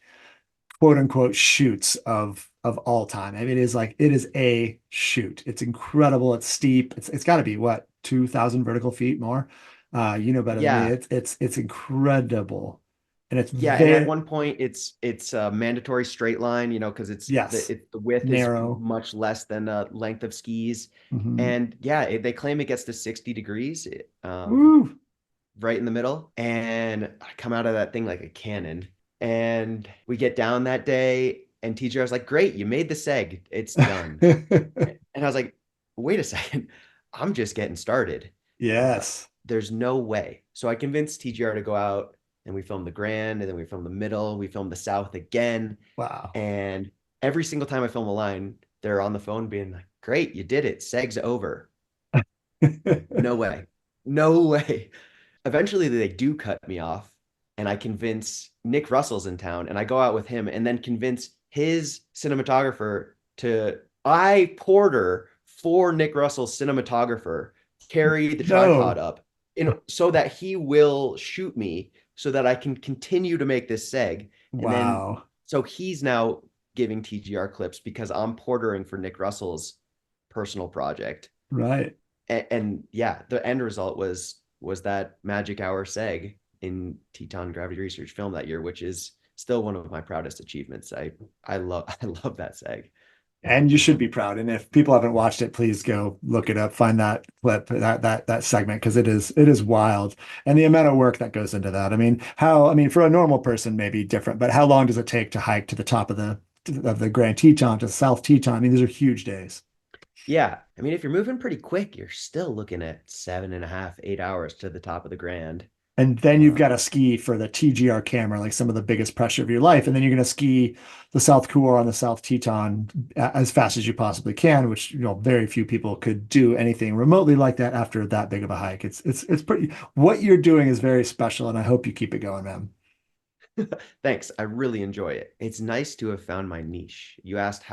quote unquote chutes of all time. I mean, it is a chute. It's incredible. It's steep. It's got to be what, 2,000 vertical feet more. You know better than me. Yeah, It's incredible, and it's yeah, and at very, one point it's a mandatory straight line, because yes, the width is narrow. much less than the length of skis, Hmm. and yeah, they claim it gets to 60 degrees, Woo. right in the middle, and I come out of that thing like a cannon, and we get down that day, and TJR's like, "Great, you made the seg, it's done," and I was like, "Wait a second, I'm just getting started." Uh, Yes. there's no way. So I convinced TGR to go out and we filmed the Grand and then we filmed the Middle. We filmed the South again. Wow. And every single time I film a line, they're on the phone being like, great, you did it. Seg's over. No way. No way. Eventually they do cut me off and I convince Nick Russell's in town and I go out with him and then convince his cinematographer I porter for Nick Russell's cinematographer carry the tripod No. up so that he will shoot me so that I can continue to make this seg. And then Wow. so he's now giving TGR clips because I'm portering for Nick Russell's personal project. Right. And yeah, the end result was that magic hour seg in Teton Gravity Research film that year, which is still one of my proudest achievements. I love I love that seg. And you should be proud. And if people haven't watched it, please go look it up, find that clip, that segment, because it is wild. And the amount of work that goes into that. I mean, for a normal person, maybe different, but how long does it take to hike to the top of the Grand Teton to South Teton? I mean, these are huge days. Yeah, I mean, if you're moving pretty quick, you're still looking at 7.5, 8 hours to the top of the Grand. And then you've got Um, to ski for the TGR camera, like some of the biggest pressure of your life. And then you're going to ski the South Couloir on the South Teton as fast as you possibly can, which, very few people could do anything remotely like that after that big of a hike. It's pretty, what you're doing is very special. And I hope you keep it going, man. Thanks, I really enjoy it. It's nice to have found my niche. You asked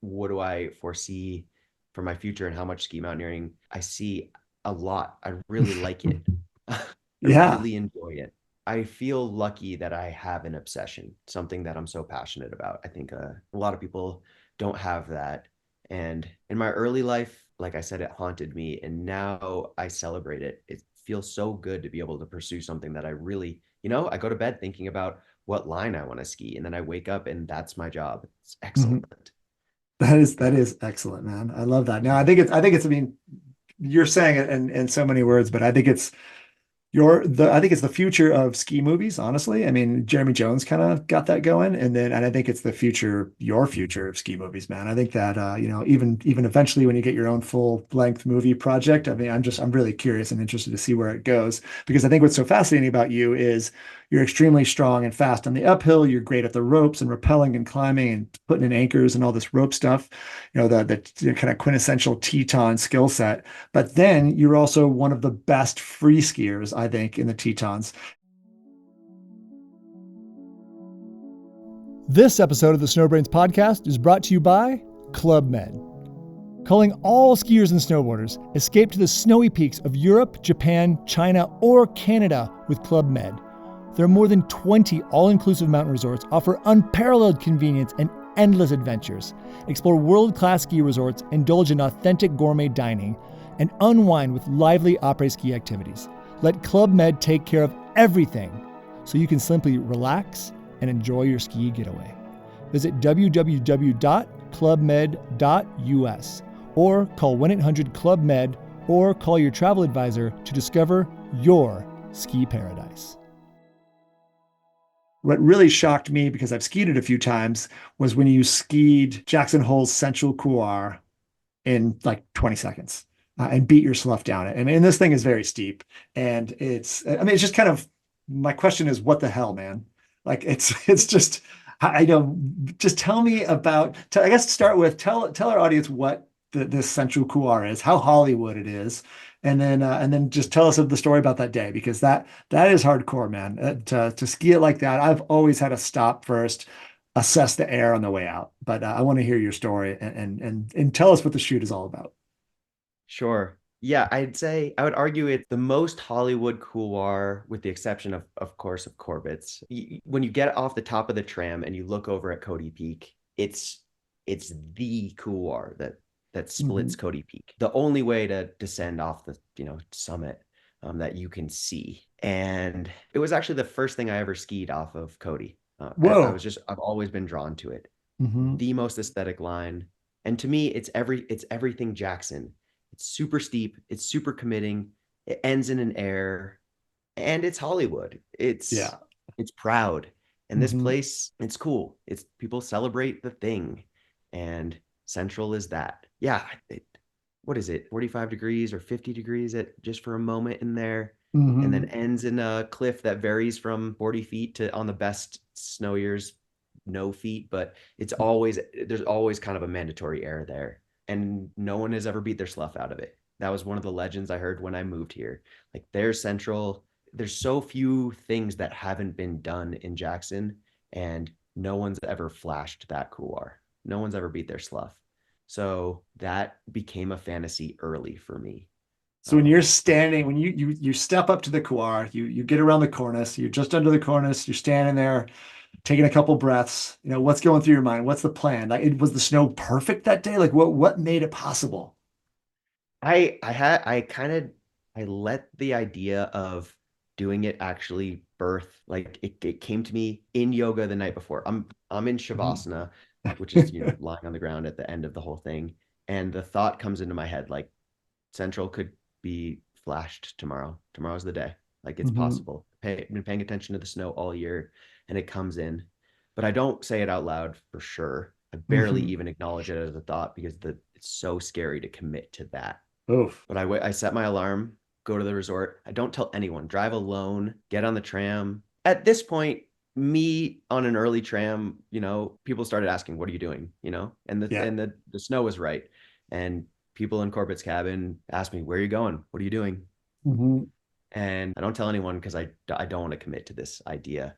what do I foresee for my future and how much ski mountaineering I see a lot. I really like it. I Yeah. really enjoy it. I feel lucky that I have an obsession, something that I'm so passionate about. I think a lot of people don't have that. And in my early life, like I said, it haunted me. And now I celebrate it. It feels so good to be able to pursue something that I really, I go to bed thinking about what line I want to ski. And then I wake up and that's my job. It's Mhm. excellent. That is excellent, man. I love that. Now, I mean, you're saying it in so many words, but I think I think it's the future of ski movies, honestly. I mean, Jeremy Jones kind of got that going, and I think it's your future of ski movies, man. I think that even eventually when you get your own full length movie project, I mean, I'm really curious and interested to see where it goes, because I think what's so fascinating about you is you're extremely strong and fast on the uphill. You're great at the ropes and rappelling and climbing and putting in anchors and all this rope stuff. The kind of quintessential Teton skill set. But then you're also one of the best free skiers, I think, in the Tetons. This episode of the SnowBrains podcast is brought to you by Club Med. Calling all skiers and snowboarders, escape to the snowy peaks of Europe, Japan, China, or Canada with Club Med. There are more than 20 all-inclusive mountain resorts offer unparalleled convenience and endless adventures. Explore world-class ski resorts, indulge in authentic gourmet dining, and unwind with lively après-ski activities. Let Club Med take care of everything so you can simply relax and enjoy your ski getaway. Visit www.clubmed.us or call 1-800-CLUB-MED or call your travel advisor to discover your ski paradise. What really shocked me, because I've skied it a few times, was when you skied Jackson Hole's Central Couloir in like 20 seconds. And beat your slough down it. And this thing is very steep. And it's just kind of, my question is, what the hell, man? Like, it's just, I don't, just tell me about, I guess start with, tell our audience what this Central Couloir is, how Hollywood it is. And then just tell us the story about that day, because that is hardcore, man. To ski it like that, I've always had to stop first, assess the air on the way out. But I want to hear your story and tell us what the shoot is all about. Sure. Yeah, I would argue it's the most Hollywood couloir, with the exception of course, of Corbett's. When you get off the top of the tram and you look over at Cody Peak, it's the couloir that splits Cody Peak. The only way to descend off the summit that you can see. And it was actually the first thing I ever skied off of Cody. Whoa. I've always been drawn to it. Mm-hmm. The most aesthetic line. And to me, it's everything Jackson. It's super steep. It's super committing. It ends in an air, and it's Hollywood. It's proud. And this place, it's cool. It's people celebrate the thing, and Central is that. Yeah. What is it? 45 degrees or 50 degrees just for a moment in there, and then ends in a cliff that varies from 40 feet to, on the best snow years, no feet, but there's always kind of a mandatory air there. And no one has ever beat their slough out of it. That was one of the legends I heard when I moved here. Like, there's Central. There's so few things that haven't been done in Jackson, and no one's ever flashed that couloir. No one's ever beat their slough. So that became a fantasy early for me. So when you're standing, when you step up to the couloir, you get around the cornice, you're just under the cornice, you're standing there, taking a couple breaths, what's going through your mind? What's the plan? Like, was the snow perfect that day? Like, what made it possible? I let the idea of doing it actually birth. Like, it came to me in yoga the night before. I'm in Shavasana, which is lying on the ground at the end of the whole thing, and the thought comes into my head, like, Central could be flashed tomorrow. Tomorrow's the day. Like, it's possible. I've been paying attention to the snow all year, and it comes in, but I don't say it out loud for sure. I barely even acknowledge it as a thought, because it's so scary to commit to that. Oof. But I set my alarm, go to the resort. I don't tell anyone. Drive alone, get on the tram. At this point, me on an early tram, people started asking, "What are you doing?" And the snow was right, and people in Corbett's cabin asked me, "Where are you going? What are you doing?" And I don't tell anyone, because I don't want to commit to this idea.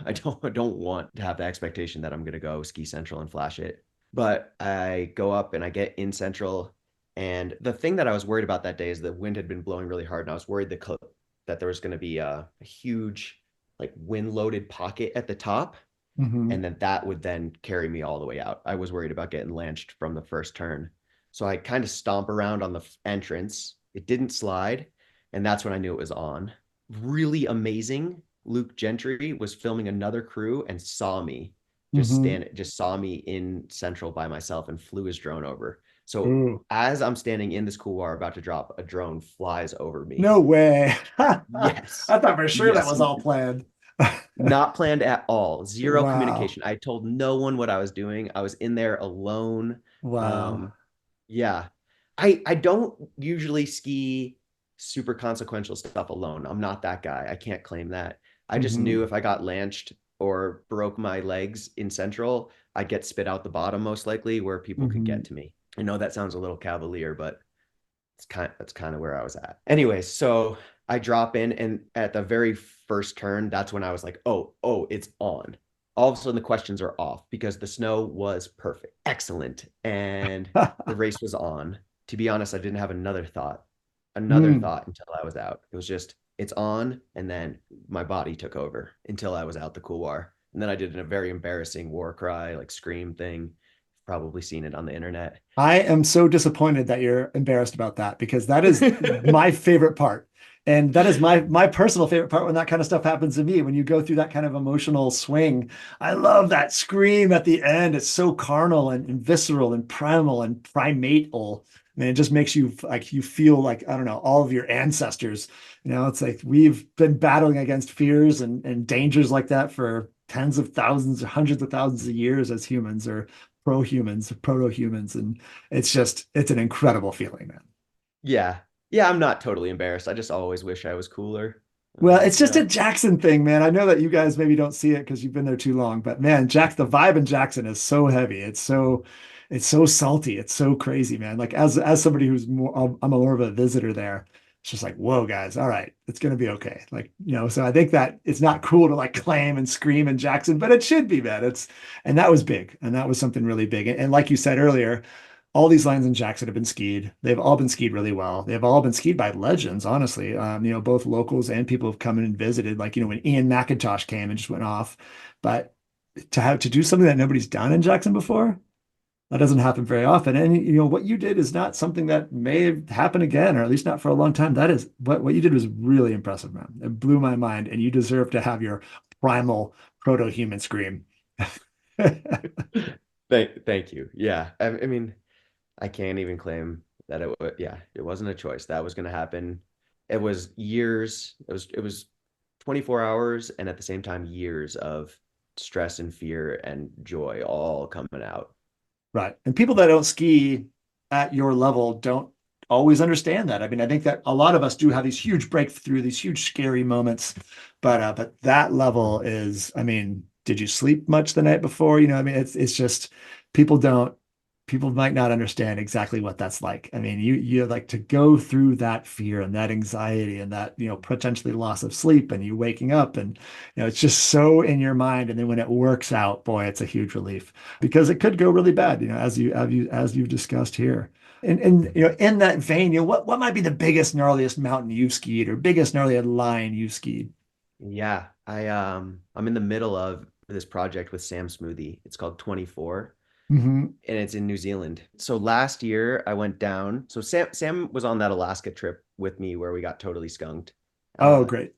I don't want to have the expectation that I'm going to go ski Central and flash it. But I go up and I get in Central. And the thing that I was worried about that day is the wind had been blowing really hard. And I was worried that there was going to be a huge, like, wind-loaded pocket at the top. And then that would then carry me all the way out. I was worried about getting launched from the first turn. So I kind of stomp around on the entrance. It didn't slide. And that's when I knew it was on. Really amazing. Luke Gentry was filming another crew and saw me Mm-hmm. just saw me in Central by myself and flew his drone over. So Ooh, as I'm standing in this couloir about to drop, a drone flies over me. no way. I Yes. thought for sure that Yes. was all planned. Not planned at all. Zero Wow. communication. I told no one what I was doing. I was in there alone. Wow. Um, yeah. I don't usually ski super consequential stuff alone. I'm not that guy. I can't claim that. I just Mm-hmm. knew if I got lanched or broke my legs in Central, I'd get spit out the bottom most likely where people could Mm-hmm. get to me. I know that sounds a little cavalier, but that's kind of where I was at. Anyway, so I drop in, and at the very first turn, that's when I was like, oh, it's on. All of a sudden, the questions are off because the snow was perfect, excellent, and the race was on. To be honest, I didn't have another Mm. thought until I was out. It was just, it's on, and then my body took over until I was out the couloir. And then I did a very embarrassing war cry, like scream thing. Probably seen it on the internet. I am so disappointed that you're embarrassed about that because that is my favorite part. And that is my personal favorite part when that kind of stuff happens to me. When you go through that kind of emotional swing, I love that scream at the end. It's so carnal and visceral and primal and primatal. And it just makes you like you feel like, I don't know, all of your ancestors. It's like we've been battling against fears and dangers like that for tens of thousands or hundreds of thousands of years as humans or pro-humans, proto-humans. And it's an incredible feeling, man. Yeah. Yeah, I'm not totally embarrassed. I just always wish I was cooler. Well, it's You just a know? Jackson thing, man. I know that you guys maybe don't see it because you've been there too long, but man, the vibe in Jackson is so heavy. It's so salty. It's so crazy, man. Like as somebody who's more, I'm more of a visitor there. It's just like, whoa, guys, all right, it's gonna be okay. Like, so I think that it's not cool to like claim and scream in Jackson, but it should be, man. And that was big, and that was something really big. And like you said earlier, all these lines in Jackson have been skied. They've all been skied really well. They've all been skied by legends, honestly. Both locals and people have come in and visited. Like, when Ian McIntosh came and just went off. But to do something that nobody's done in Jackson before, that doesn't happen very often. And what you did is not something that may happen again, or at least not for a long time. That is what you did was really impressive, man. It blew my mind, and you deserve to have your primal proto-human scream. Thank you. Yeah. I mean, I can't even claim that yeah, it wasn't a choice. That was going to happen. It was years. It was 24 hours and at the same time years of stress and fear and joy all coming out. Right. And people that don't ski at your level don't always understand that. I mean, I think that a lot of us do have these huge breakthrough, these huge scary moments, but that level is, I mean, did you sleep much the night before? I mean, it's just people don't people might not understand exactly what that's like. I mean, you like to go through that fear and that anxiety and that, potentially loss of sleep and you waking up and, it's just so in your mind. And then when it works out, boy, it's a huge relief because it could go really bad, as you've discussed here. And in that vein, what might be the biggest, gnarliest mountain you've skied or biggest, gnarliest line you've skied? Yeah, I'm in the middle of this project with Sam Smoothie. It's called 24 Hmm. and it's in New Zealand. So last year I went down. So Sam was on that Alaska trip with me where we got totally skunked. Oh, Uh, great.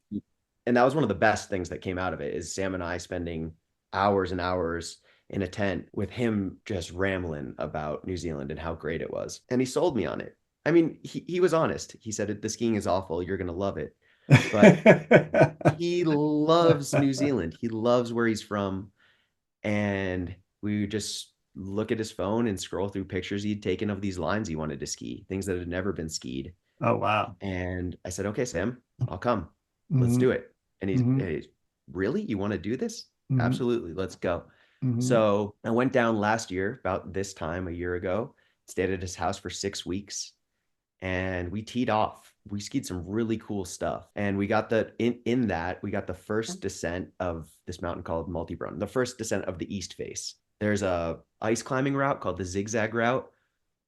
and that was one of the best things that came out of it is Sam and I spending hours and hours in a tent with him just rambling about New Zealand and how great it was. And he sold me on it. I mean, he was honest. He said, the skiing is awful. You're going to love it. But he loves New Zealand. He loves where he's from. And we would just look at his phone and scroll through pictures he'd taken of these lines he wanted to ski, things that had never been skied. Oh, wow. And I said, okay, Sam, I'll come. Let's Hmm. do it. And Hmm. he's really, you want to do this? Hmm. Absolutely. Let's go. Hmm. So I went down last year, about this time a year ago, stayed at his house for 6 weeks and we teed off. We skied some really cool stuff. And we got we got the first descent of this mountain called Multibrun, the first descent of the east face. There's a ice climbing route called the zigzag route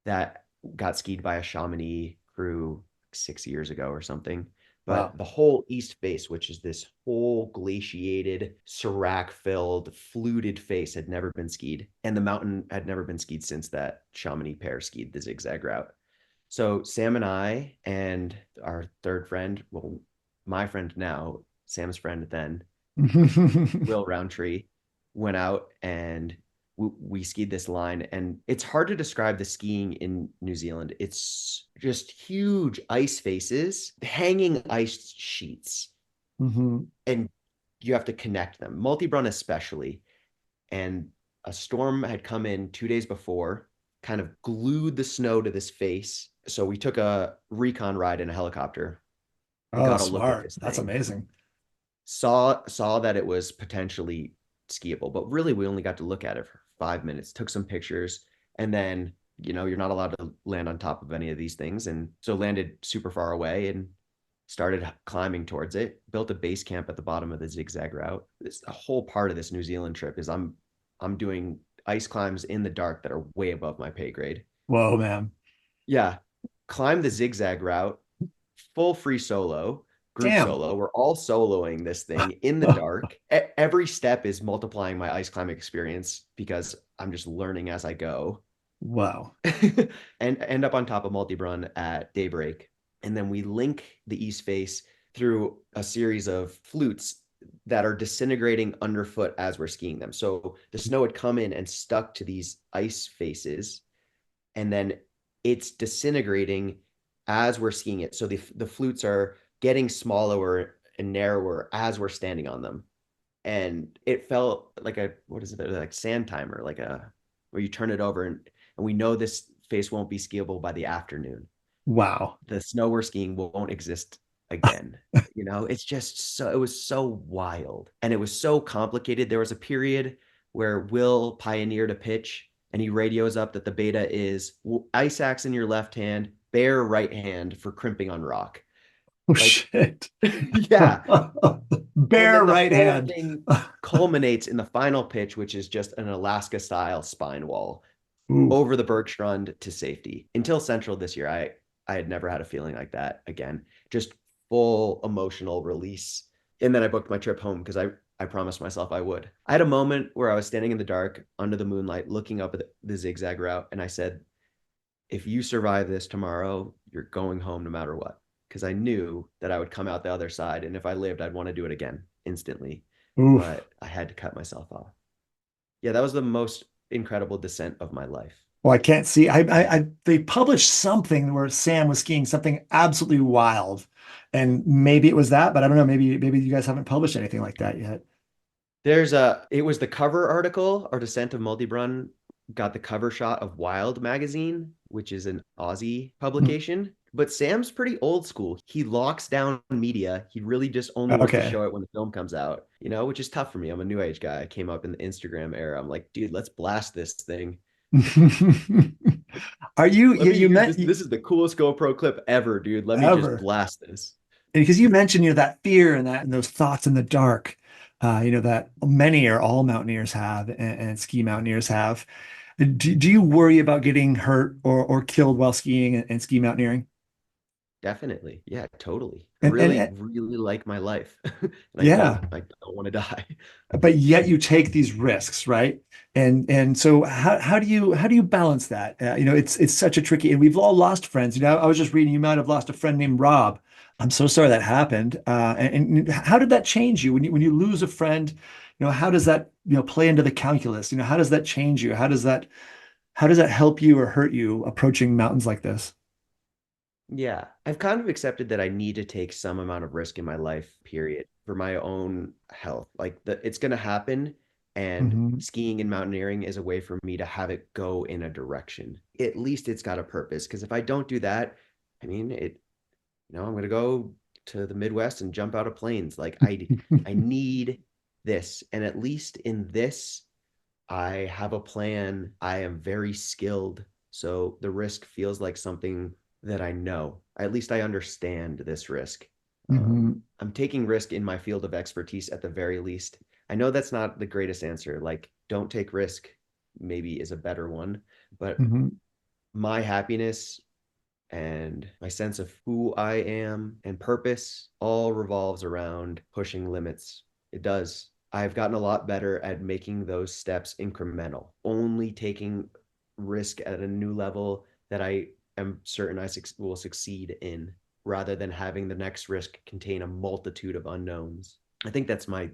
that got skied by a Chamonix crew 6 years ago or something. But Wow. the whole east face, which is this whole glaciated, serac filled, fluted face, had never been skied. And the mountain had never been skied since that Chamonix pair skied the zigzag route. So Sam and I and our third friend, well, my friend now, Sam's friend then, Will Roundtree went out and we skied this line, and it's hard to describe the skiing in New Zealand. It's just huge ice faces, hanging ice sheets, and you have to connect them, multi-brun especially. And a storm had come in 2 days before, kind of glued the snow to this face. So we took a recon ride in a helicopter and Oh, got a look at smart. this That's thing. amazing. Saw that it was potentially skiable, but really we only got to look at it for 5 minutes, took some pictures, and then, you're not allowed to land on top of any of these things. And so landed super far away and started climbing towards it, built a base camp at the bottom of the zigzag route. This a whole part of this New Zealand trip is I'm doing ice climbs in the dark that are way above my pay grade. Whoa, man. Yeah. Climb the zigzag route, full free solo, group Damn. solo. We're all soloing this thing in the dark. Every step is multiplying my ice climbing experience because I'm just learning as I go. Wow. And end up on top of Multi-Brun at daybreak. And then we link the east face through a series of flutes that are disintegrating underfoot as we're skiing them. So the snow had come in and stuck to these ice faces, and then it's disintegrating as we're skiing it. So the flutes are getting smaller and narrower as we're standing on them. And it felt like what is it, like sand timer, where you turn it over, and we know this face won't be skiable by the afternoon. Wow. The snow we're skiing won't exist again. It's just it was so wild, and it was so complicated. There was a period where Will pioneered a pitch, and he radios up that the beta is ice axe in your left hand, bare right hand for crimping on rock. Oh, shit. Yeah. Bare right hand. Thing culminates in the final pitch, which is just an Alaska style spine wall. Ooh. Over the Bergstrand to safety. Until Central this year, I had never had a feeling like that again. Just full emotional release. And then I booked my trip home because I promised myself I would. I had a moment where I was standing in the dark under the moonlight, looking up at the zigzag route, and I said, if you survive this tomorrow, you're going home no matter what. Because I knew that I would come out the other side, and if I lived, I'd want to do it again instantly. Oof. But I had to cut myself off. Yeah, that was the most incredible descent of my life. Well, I can't see. They published something where Sam was skiing something absolutely wild, and maybe it was that, but I don't know. Maybe you guys haven't published anything like that yet. It was the cover article. Our Descent of Multi-Brun got the cover shot of Wild magazine, which is an Aussie publication. But Sam's pretty old school. He locks down media. He really just only wants to show it when the film comes out, which is tough for me. I'm a new age guy. I came up in the Instagram era. I'm like, dude, let's blast this thing. Are you meant this is the coolest GoPro clip ever, dude. Let me just blast this. Because you mentioned, that fear and those thoughts in the dark, that many or all mountaineers have and ski mountaineers have. Do you worry about getting hurt or killed while skiing and ski mountaineering? Definitely. Yeah, totally. I really like my life. I don't want to die. But yet you take these risks, right? And so how do you balance that? It's such a tricky, and we've all lost friends. I was just reading you might have lost a friend named Rob. I'm so sorry that happened. And how did that change you when you lose a friend? How does that play into the calculus? How does that change you? How does that help you or hurt you approaching mountains like this? Yeah, I've kind of accepted that I need to take some amount of risk in my life, period, for my own health. It's going to happen, and skiing and mountaineering is a way for me to have it go in a direction. At least it's got a purpose, because if I don't do that, I mean, I'm going to go to the Midwest and jump out of planes. I need this, and at least in this, I have a plan. I am very skilled, so the risk feels like something that I know. At least I understand this risk. I'm taking risk in my field of expertise at the very least. I know that's not the greatest answer. Don't take risk maybe is a better one, but my happiness and my sense of who I am and purpose all revolves around pushing limits. It does. I've gotten a lot better at making those steps incremental, only taking risk at a new level that I am certain I will succeed in, rather than having the next risk contain a multitude of unknowns. I think that's my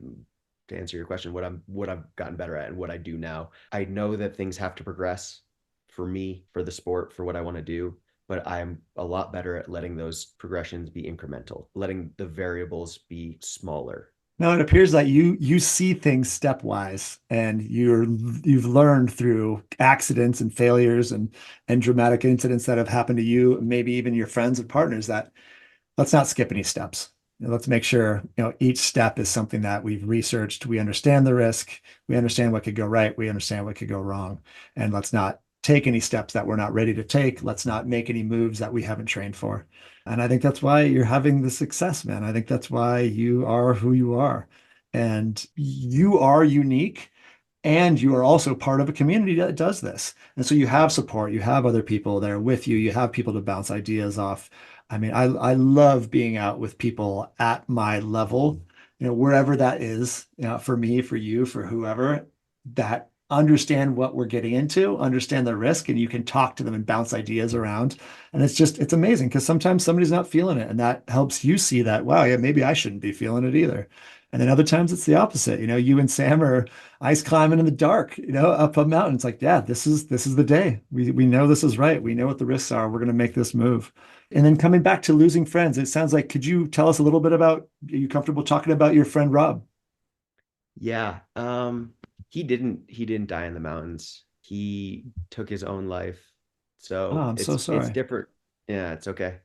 to answer your question, what I've gotten better at and what I do now. I know that things have to progress for me, for the sport, for what I want to do, but I'm a lot better at letting those progressions be incremental, letting the variables be smaller. No, it appears that you see things stepwise, and you've learned through accidents and failures and dramatic incidents that have happened to you, maybe even your friends and partners, that let's not skip any steps. Let's make sure, each step is something that we've researched. We understand the risk. We understand what could go right. We understand what could go wrong. And let's not take any steps that we're not ready to take. Let's not make any moves that we haven't trained for. And I think that's why you're having the success, man. I think that's why you are who you are. And you are unique. And you are also part of a community that does this. And so you have support, you have other people there with you, you have people to bounce ideas off. I mean, I love being out with people at my level, wherever that is, for me, for you, for whoever, that understand what we're getting into, understand the risk, and you can talk to them and bounce ideas around. And it's amazing because sometimes somebody's not feeling it, and that helps you see that, wow, yeah, maybe I shouldn't be feeling it either. And then other times it's the opposite. You and Sam are ice climbing in the dark, up a mountain. It's like, yeah, this is the day. We know this is right. We know what the risks are. We're going to make this move. And then coming back to losing friends, it sounds like, could you tell us a little bit about, are you comfortable talking about your friend Rob? Yeah. He didn't die in the mountains. He took his own life. Oh, So I'm so it's sorry. different. Yeah, it's okay.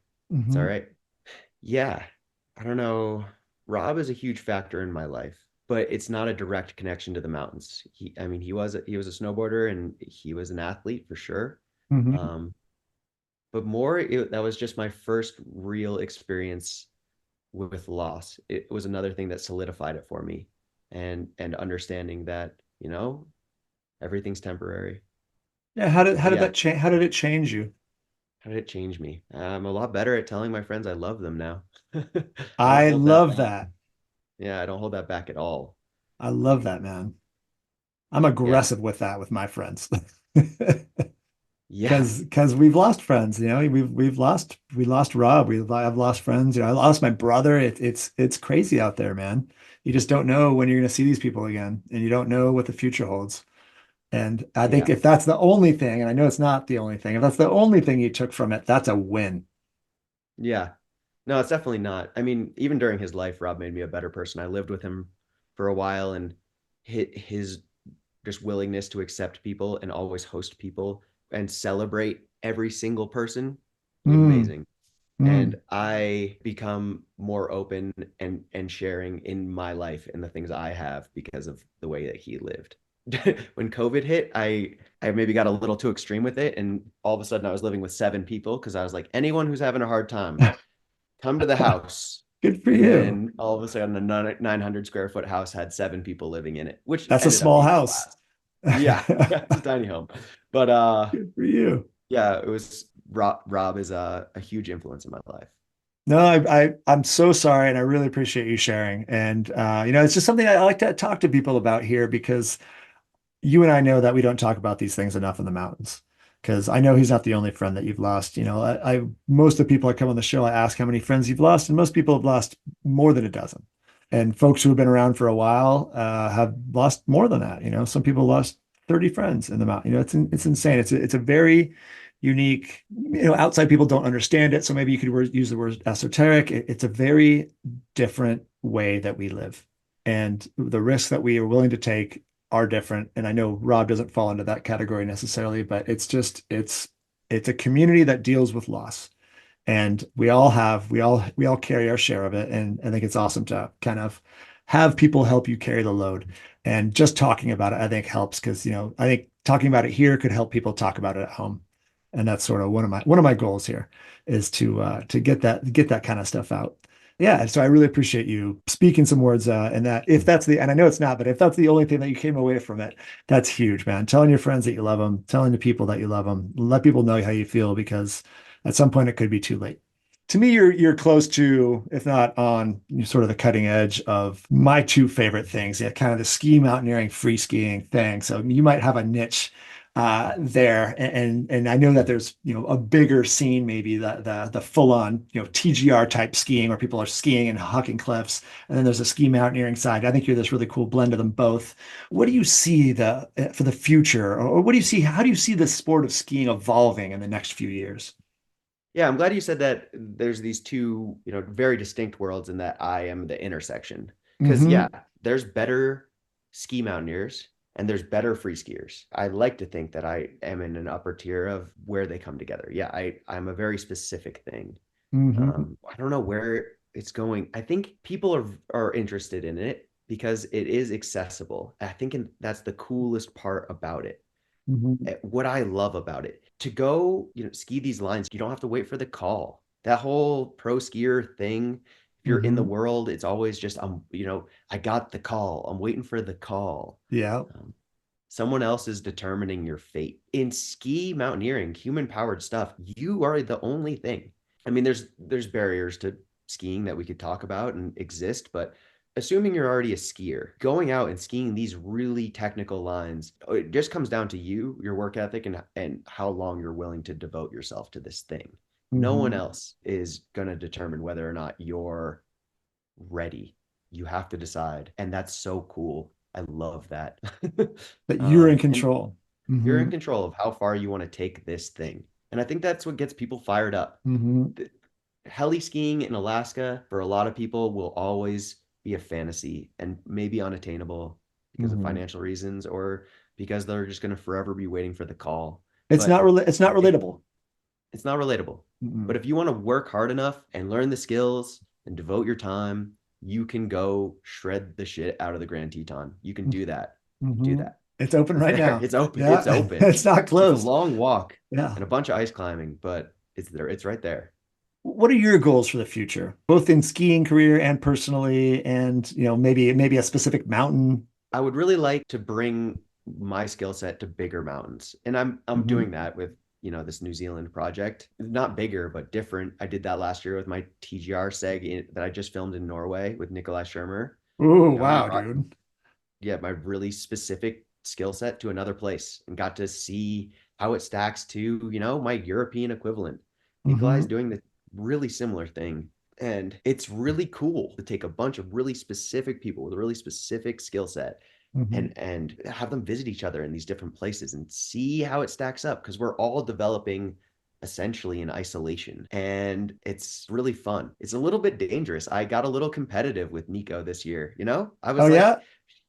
It's all Hmm. right. Yeah. I don't know. Rob is a huge factor in my life, but it's not a direct connection to the mountains. I mean, he was a snowboarder and he was an athlete for sure. Hmm. Um, but that was just my first real experience with loss. It was another thing that solidified it for me, and understanding that, everything's temporary. Yeah. How did Yeah, that change? How did it change you? how did it change me? I'm a lot better at telling my friends I love them now. I don't I hold that love back. that. Yeah, I don't hold that back at all. I love that, man. I'm Yeah, aggressive with that with my friends. yeah, Because we've lost friends, we lost Rob, I've lost friends, I lost my brother. It's crazy out there, man. You just don't know when you're going to see these people again, and you don't know what the future holds. And I think yeah, if that's the only thing, and I know it's not the only thing, if that's the only thing you took from it, that's a win. yeah. No, it's definitely not. I mean, even during his life, Rob made me a better person. I lived with him for a while, and his just willingness to accept people and always host people and celebrate every single person was Mm, amazing. And mm. I become more open and sharing in my life and the things I have because of the way that he lived. When COVID hit, I maybe got a little too extreme with it, and all of a sudden I was living with 7 people because I was like, anyone who's having a hard time, come to the house. Good for you. And all of a sudden, a 900 square foot house had 7 people living in it, which That's a ended up small being a house. blast. Yeah, yeah, it's a tiny home. But Good for you. yeah, it was Rob is a huge influence in my life. No, I'm so sorry, and I really appreciate you sharing. And it's just something I like to talk to people about here, because you and I know that we don't talk about these things enough in the mountains. Because I know he's not the only friend that you've lost. Most of the people that come on the show, I ask how many friends you've lost, and most people have lost more than a dozen. And folks who have been around for a while have lost more than that. Some people lost 30 friends in the mountain. It's insane. It's a very unique. Outside people don't understand it, so maybe you could use the word esoteric. It's a very different way that we live, and the risks that we are willing to take are different. And I know Rob doesn't fall into that category necessarily, but it's a community that deals with loss. And we all carry our share of it. And I think it's awesome to kind of have people help you carry the load. And just talking about it, I think helps, because I think talking about it here could help people talk about it at home. And that's sort of one of my goals here, is to get that kind of stuff out. Yeah, so I really appreciate you speaking some words, and that, if that's and I know it's not, but if that's the only thing that you came away from it, that's huge, man. Telling your friends that you love them, telling the people that you love them, let people know how you feel, because at some point it could be too late. To me, you're close to, if not on, sort of the cutting edge of my two favorite things. Yeah, kind of the ski mountaineering, free skiing thing. So you might have a niche there, and I know that there's a bigger scene, maybe the full on TGR type skiing where people are skiing and hucking cliffs, and then there's a ski mountaineering side. I think you're this really cool blend of them both. What do you see for the future, or what do you see? How do you see the sport of skiing evolving in the next few years? Yeah, I'm glad you said that there's these two, very distinct worlds and that I am the intersection. Because Mm-hmm. yeah, there's better ski mountaineers and there's better free skiers. I like to think that I am in an upper tier of where they come together. Yeah, I'm a very specific thing. Mm-hmm. I don't know where it's going. I think people are interested in it because it is accessible. I think that's the coolest part about it. Mm-hmm. What I love about it, to go, ski these lines, you don't have to wait for the call. That whole pro skier thing, if you're in the Mm-hmm. world, it's always just, I got the call. I'm waiting for the call. Yeah. Um, Someone else is determining your fate. In ski mountaineering, human powered stuff, you are the only thing. I mean, there's barriers to skiing that we could talk about and exist, but assuming you're already a skier, going out and skiing these really technical lines, it just comes down to you, your work ethic, and how long you're willing to devote yourself to this thing. No one Mm-hmm. else is going to determine whether or not you're ready. You have to decide. And that's so cool. I love that. That you're in And control. you're in Mm-hmm. control of how far you want to take this thing. And I think that's what gets people fired up. Mm-hmm. The- Heli skiing in Alaska for a lot of people will always be a fantasy and maybe unattainable because of Mm-hmm. financial reasons or because they're just going to forever be waiting for the call. It's not But it's not if relatable. it's not relatable. Mm-hmm. But if you want to work hard enough and learn the skills and devote your time, you can go shred the shit out of the Grand Teton. You can do that. Do Mm-hmm. that. It's open It's right there. now. It's open. Yeah, It's open. it's not It's a closed. long walk Yeah. and a bunch of ice climbing, but it's there. It's right there. What are your goals for the future, both in skiing career and personally, and maybe a specific mountain? I would really like to bring my skill set to bigger mountains. And I'm Mm-hmm. doing that with, this New Zealand project. Not bigger, but different. I did that last year with my TGR seg that I just filmed in Norway with Nikolai Schirmer. Oh, I wow, brought, dude. yeah, my really specific skill set to another place and got to see how it stacks to, my European equivalent. Nikolai's Mm-hmm. doing the really similar thing. And it's really cool to take a bunch of really specific people with a really specific skill set Mm-hmm. and have them visit each other in these different places and see how it stacks up because we're all developing essentially in isolation and it's really fun. It's a little bit dangerous. I got a little competitive with Nico this year, I Oh, was like, yeah.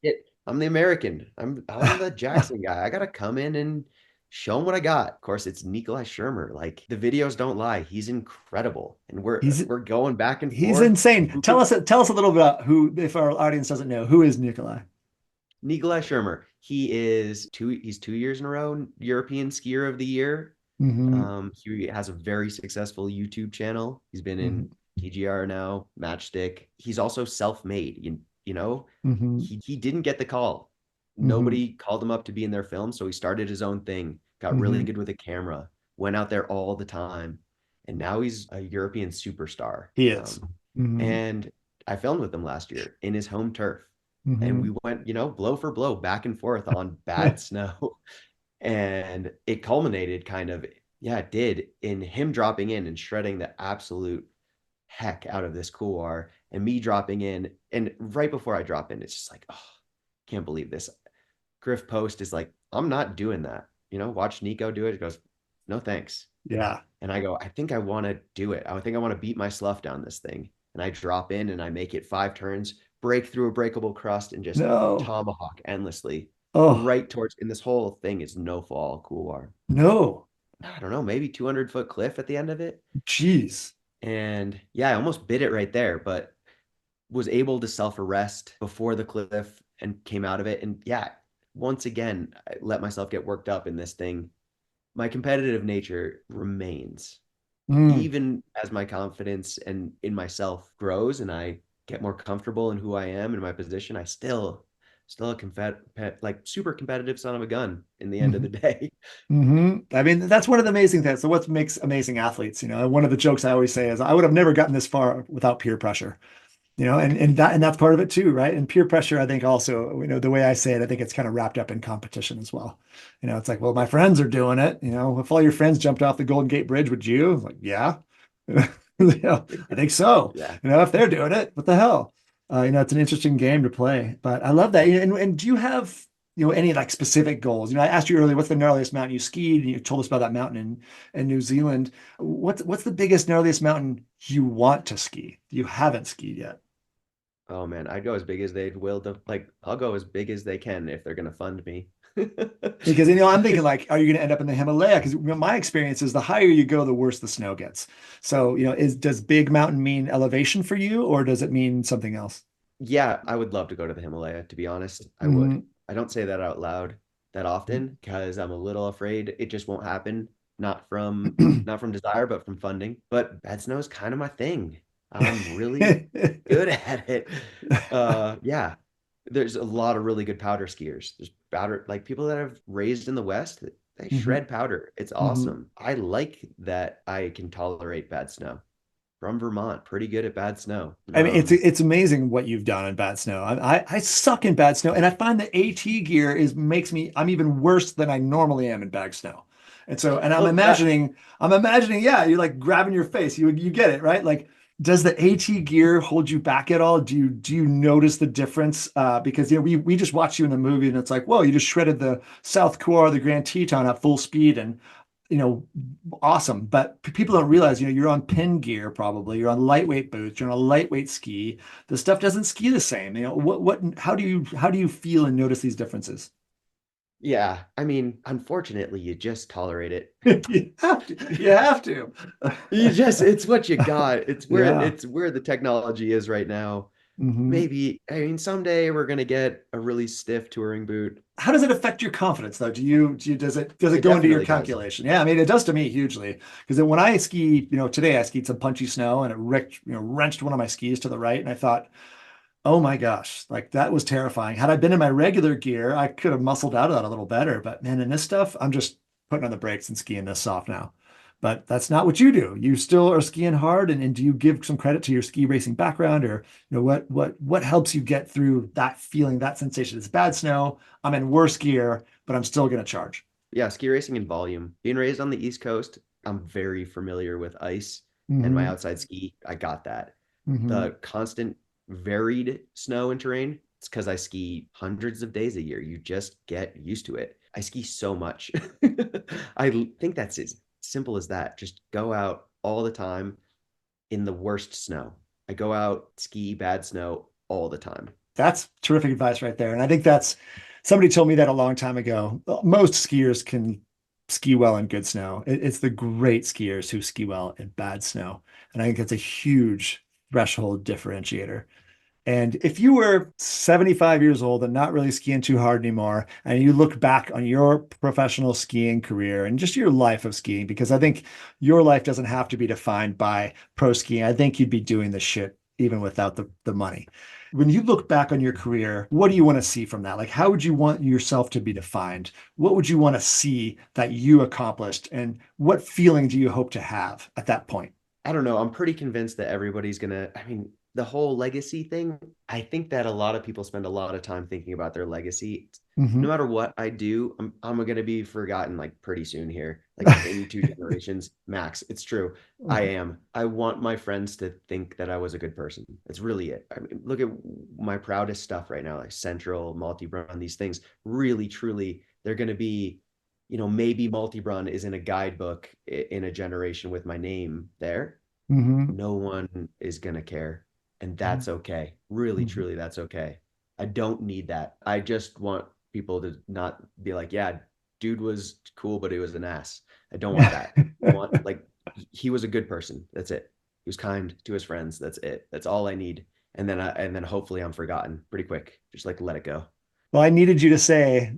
shit, I'm the American. I'm the Jackson guy. I gotta come in and show him what I got. Of course, it's Nikolai Schirmer. Like the videos don't lie. He's incredible. And we're He's we're going back and he's forth. insane. Who Tell could us a little bit about who, if our audience doesn't know, who is Nikolai? Nikolai Schirmer. He's 2 years in a row European Skier of the Year. Mm-hmm. He has a very successful YouTube channel. He's been Mm-hmm. in TGR now, Matchstick. He's also self-made. Mm-hmm. He didn't get the call. Mm-hmm. Nobody called him up to be in their film, so he started his own thing, got really Mm-hmm. good with a camera, went out there all the time, and now he's a European superstar. He is. Mm-hmm. And I filmed with him last year in his home turf, and Mm-hmm. we went, blow for blow, back and forth on bad snow. And it culminated kind of, yeah, it did, in him dropping in and shredding the absolute heck out of this couloir and me dropping in. And right before I drop in, it's just like, oh, can't believe this. Griff Post is like, I'm not doing that. Watch Nico do it. He goes, no, thanks. Yeah. And I go, I think I want to do it. I think I want to beat my slough down this thing. And I drop in and I make it 5 turns, break through a breakable crust, and just No. tomahawk endlessly Oh, right towards. And this whole thing is no fall couloir. no. I don't know, maybe 200-foot cliff at the end of it. Jeez. And yeah, I almost bit it right there, but was able to self arrest before the cliff and came out of it. And yeah, once again, I let myself get worked up in this thing. My competitive nature remains, Mm. even as my confidence and in myself grows and I get more comfortable in who I am in my position. I still like super competitive son of a gun in the end of Mm-hmm. the day. Mm-hmm. I mean, that's one of the amazing things. So what makes amazing athletes, one of the jokes I always say is I would have never gotten this far without peer pressure. And that's part of it too, right? And peer pressure, I think also, the way I say it, I think it's kind of wrapped up in competition as well. It's like, well, my friends are doing it. If all your friends jumped off the Golden Gate Bridge, would you? Like, yeah. I think so. Yeah. If they're doing it, what the hell? It's an interesting game to play, but I love that. And do you have, any like specific goals? I asked you earlier, what's the gnarliest mountain you skied? And you told us about that mountain in New Zealand. What's the biggest, gnarliest mountain you want to ski? You haven't skied yet. Oh man, I'd go as big as they'd will to like I'll go as big as they can if they're gonna fund me. Because I'm thinking like, are you going to end up in the Himalaya? Because my experience is the higher you go, the worse the snow gets. So does big mountain mean elevation for you, or does it mean something else? Yeah, I would love to go to the Himalaya, to be honest. I Mhm. would. I don't say that out loud that often because I'm a little afraid it just won't happen. Not from desire, but from funding. But bad snow is kind of my thing. I'm really good at it. Yeah. There's a lot of really good powder skiers. There's powder like people that have raised in the West, they Mhm. shred powder. It's Mhm. awesome. I like that I can tolerate bad snow. From Vermont, pretty good at bad snow. I mean, it's amazing what you've done in bad snow. I suck in bad snow, and I find the AT gear makes me I'm even worse than I normally am in bad snow. And so, and Well, that I'm imagining, yeah, you're like grabbing your face. You get it, right? Like, does the AT gear hold you back at all? Do you notice the difference? Because we just watched you in the movie, and it's like, whoa, you just shredded the South Core, the Grand Teton at full speed, and you know, awesome. But people don't realize, you're on pin gear probably. You're on lightweight boots. You're on a lightweight ski. The stuff doesn't ski the same. How do you feel and notice these differences? yeah, I mean, unfortunately, you just tolerate it. You have to. You have to. It's what you got. Yeah. It's where the technology is right now. Hmm. Maybe, I mean, someday we're gonna get a really stiff touring boot. How does it affect your confidence though? Does it It go into your definitely does. calculation? Yeah, I mean it does to me hugely. Because then when I ski, today I skied some punchy snow and it wrenched one of my skis to the right, and I thought, oh my gosh, like that was terrifying. Had I been in my regular gear, I could have muscled out of that a little better. But man, in this stuff, I'm just putting on the brakes and skiing this soft now. But that's not what you do. You still are skiing hard, and do you give some credit to your ski racing background, or what helps you get through that feeling, that sensation? It's bad snow. I'm in worse gear, but I'm still gonna charge. Yeah, ski racing and volume. Being raised on the East Coast, I'm very familiar with ice and my Hmm. outside ski. I got that. Hmm. The constant varied snow and terrain, it's because I ski hundreds of days a year. You just get used to it. I ski so much. Think that's as simple as that. Just go out all the time in the worst snow. I go out, ski bad snow all the time. That's terrific advice right there. And I think that's somebody told me that a long time ago. Most skiers can ski well in good snow. It's the great skiers who ski well in bad snow. And I think that's a huge threshold differentiator. And if you were 75 years old and not really skiing too hard anymore, and you look back on your professional skiing career and just your life of skiing, because I think your life doesn't have to be defined by pro skiing. I think you'd be doing this shit even without the money. When you look back on your career, what do you want to see from that? Like, how would you want yourself to be defined? What would you want to see that you accomplished? And what feeling do you hope to have at that point? I don't know. I'm pretty convinced that everybody's gonna, I mean, the whole legacy thing, I think that a lot of people spend a lot of time thinking about their legacy. No Hmm. matter what I do, I'm gonna be forgotten like pretty soon here, like in 2 generations max. It's true. I am. I want my friends to think that I was a good person. That's really it. I mean, look at my proudest stuff right now, like Central, Multi-Brun, these things. Really, truly, they're gonna be, maybe Multi-Brun is in a guidebook in a generation with my name there. Hmm. No one is going to care. And that's okay. Really, Hmm. truly, that's okay. I don't need that. I just want people to not be like, yeah, dude was cool, but he was an ass. I don't want that. I want, like, he was a good person. That's it. He was kind to his friends. That's it. That's all I need. And then hopefully I'm forgotten pretty quick. Just like let it go. Well, I needed you to say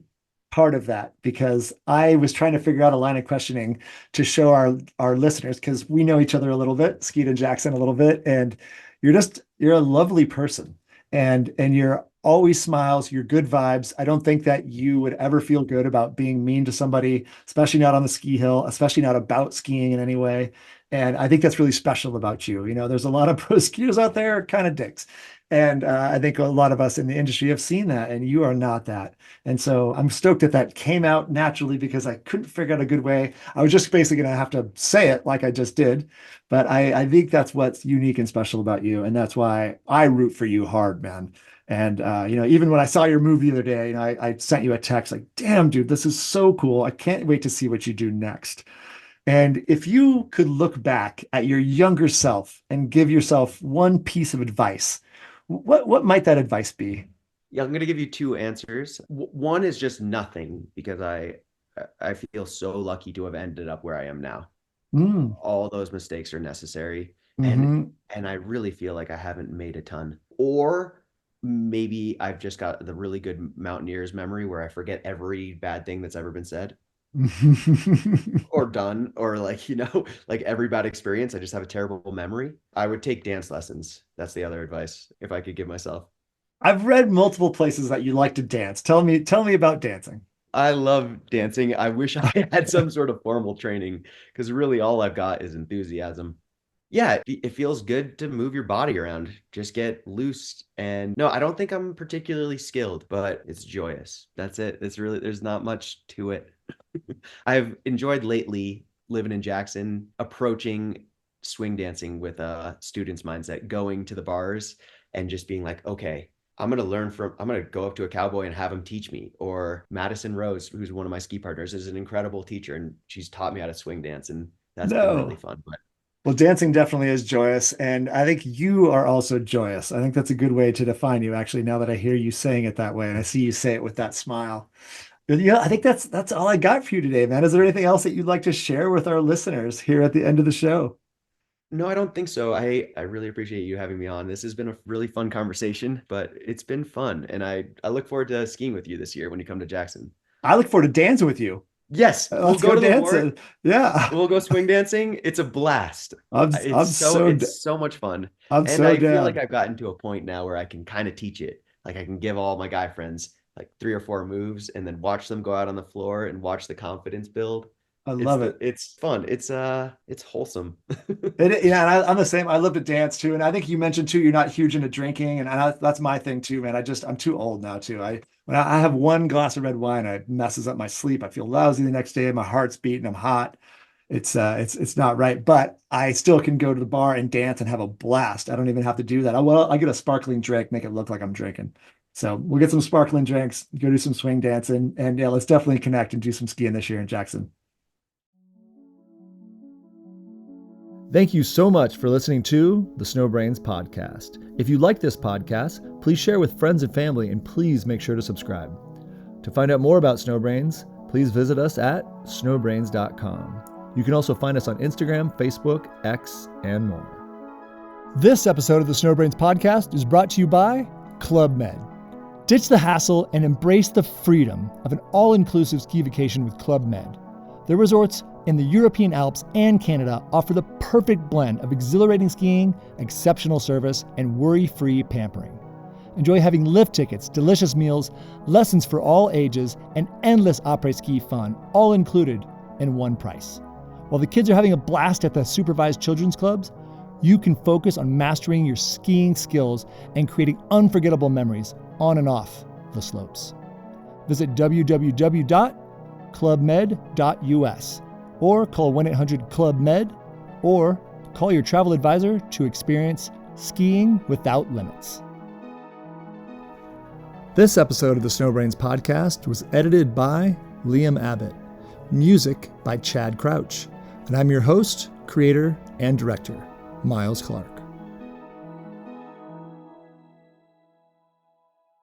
part of that because I was trying to figure out a line of questioning to show our listeners because we know each other a little bit, Skeet and Jackson a little bit, and you're a lovely person, and you're always smiles, you're good vibes. I don't think that you would ever feel good about being mean to somebody, especially not on the ski hill, especially not about skiing in any way. And I think that's really special about you. There's a lot of pro skiers out there kind of dicks. And I think a lot of us in the industry have seen that, and you are not that. And so I'm stoked that came out naturally because I couldn't figure out a good way. I was just basically going to have to say it like I just did. But I think that's what's unique and special about you. And that's why I root for you hard, man. And, even when I saw your move the other day, I sent you a text like, damn, dude, this is so cool. I can't wait to see what you do next. And if you could look back at your younger self and give yourself one piece of advice, what might that advice be? Yeah, I'm going to give you two answers. One is just nothing, because I feel so lucky to have ended up where I am now. All those mistakes are necessary. And I really feel like I haven't made a ton. Or maybe I've just got the really good Mountaineer's memory where I forget every bad thing that's ever been said or done, or like every bad experience. I just have a terrible memory. I would take dance lessons. That's the other advice if I could give myself. I've read multiple places that you like to dance. Tell me about dancing. I love dancing. I wish I had some sort of formal training, because really all I've got is enthusiasm. Yeah, it feels good to move your body around. Just get loose. And no, I don't think I'm particularly skilled, but it's joyous. That's it. There's not much to it. I've enjoyed lately living in Jackson, approaching swing dancing with a student's mindset, going to the bars and just being like, okay, I'm going to go up to a cowboy and have him teach me. Or Madison Rose, who's one of my ski partners, is an incredible teacher, and she's taught me how to swing dance. And that's been really fun. Well, dancing definitely is joyous. And I think you are also joyous. I think that's a good way to define you, actually, now that I hear you saying it that way and I see you say it with that smile. Yeah, I think that's all I got for you today, man. Is there anything else that you'd like to share with our listeners here at the end of the show? No, I don't think so. I really appreciate you having me on. This has been a really fun conversation, but it's been fun. And I look forward to skiing with you this year when you come to Jackson. I look forward to dancing with you. Yes, we'll go to dancing. Yeah, we'll go swing dancing. It's a blast. It's so much fun. I feel like I've gotten to a point now where I can kind of teach it. Like I can give all my guy friends like 3 or 4 moves and then watch them go out on the floor and watch the confidence build. I love it. It's fun. It's wholesome. I'm the same. I love to dance too. And I think you mentioned too, you're not huge into drinking. And that's my thing too, man. I'm too old now too. When I have one glass of red wine, it messes up my sleep. I feel lousy the next day. My heart's beating. I'm hot. It's not right, but I still can go to the bar and dance and have a blast. I don't even have to do that. I get a sparkling drink, make it look like I'm drinking. So we'll get some sparkling drinks, go do some swing dancing, and yeah, let's definitely connect and do some skiing this year in Jackson. Thank you so much for listening to the SnowBrains podcast. If you like this podcast, please share with friends and family, and please make sure to subscribe. To find out more about SnowBrains, please visit us at snowbrains.com. You can also find us on Instagram, Facebook, X, and more. This episode of the SnowBrains podcast is brought to you by Club Med. Ditch the hassle and embrace the freedom of an all-inclusive ski vacation with Club Med. Their resorts in the European Alps and Canada offer the perfect blend of exhilarating skiing, exceptional service, and worry-free pampering. Enjoy having lift tickets, delicious meals, lessons for all ages, and endless après-ski fun, all included in one price. While the kids are having a blast at the supervised children's clubs, you can focus on mastering your skiing skills and creating unforgettable memories on and off the slopes. Visit www.clubmed.us or call 1-800-CLUB-MED or call your travel advisor to experience skiing without limits. This episode of the SnowBrains podcast was edited by Liam Abbott. Music by Chad Crouch. And I'm your host, creator, and director, Miles Clark.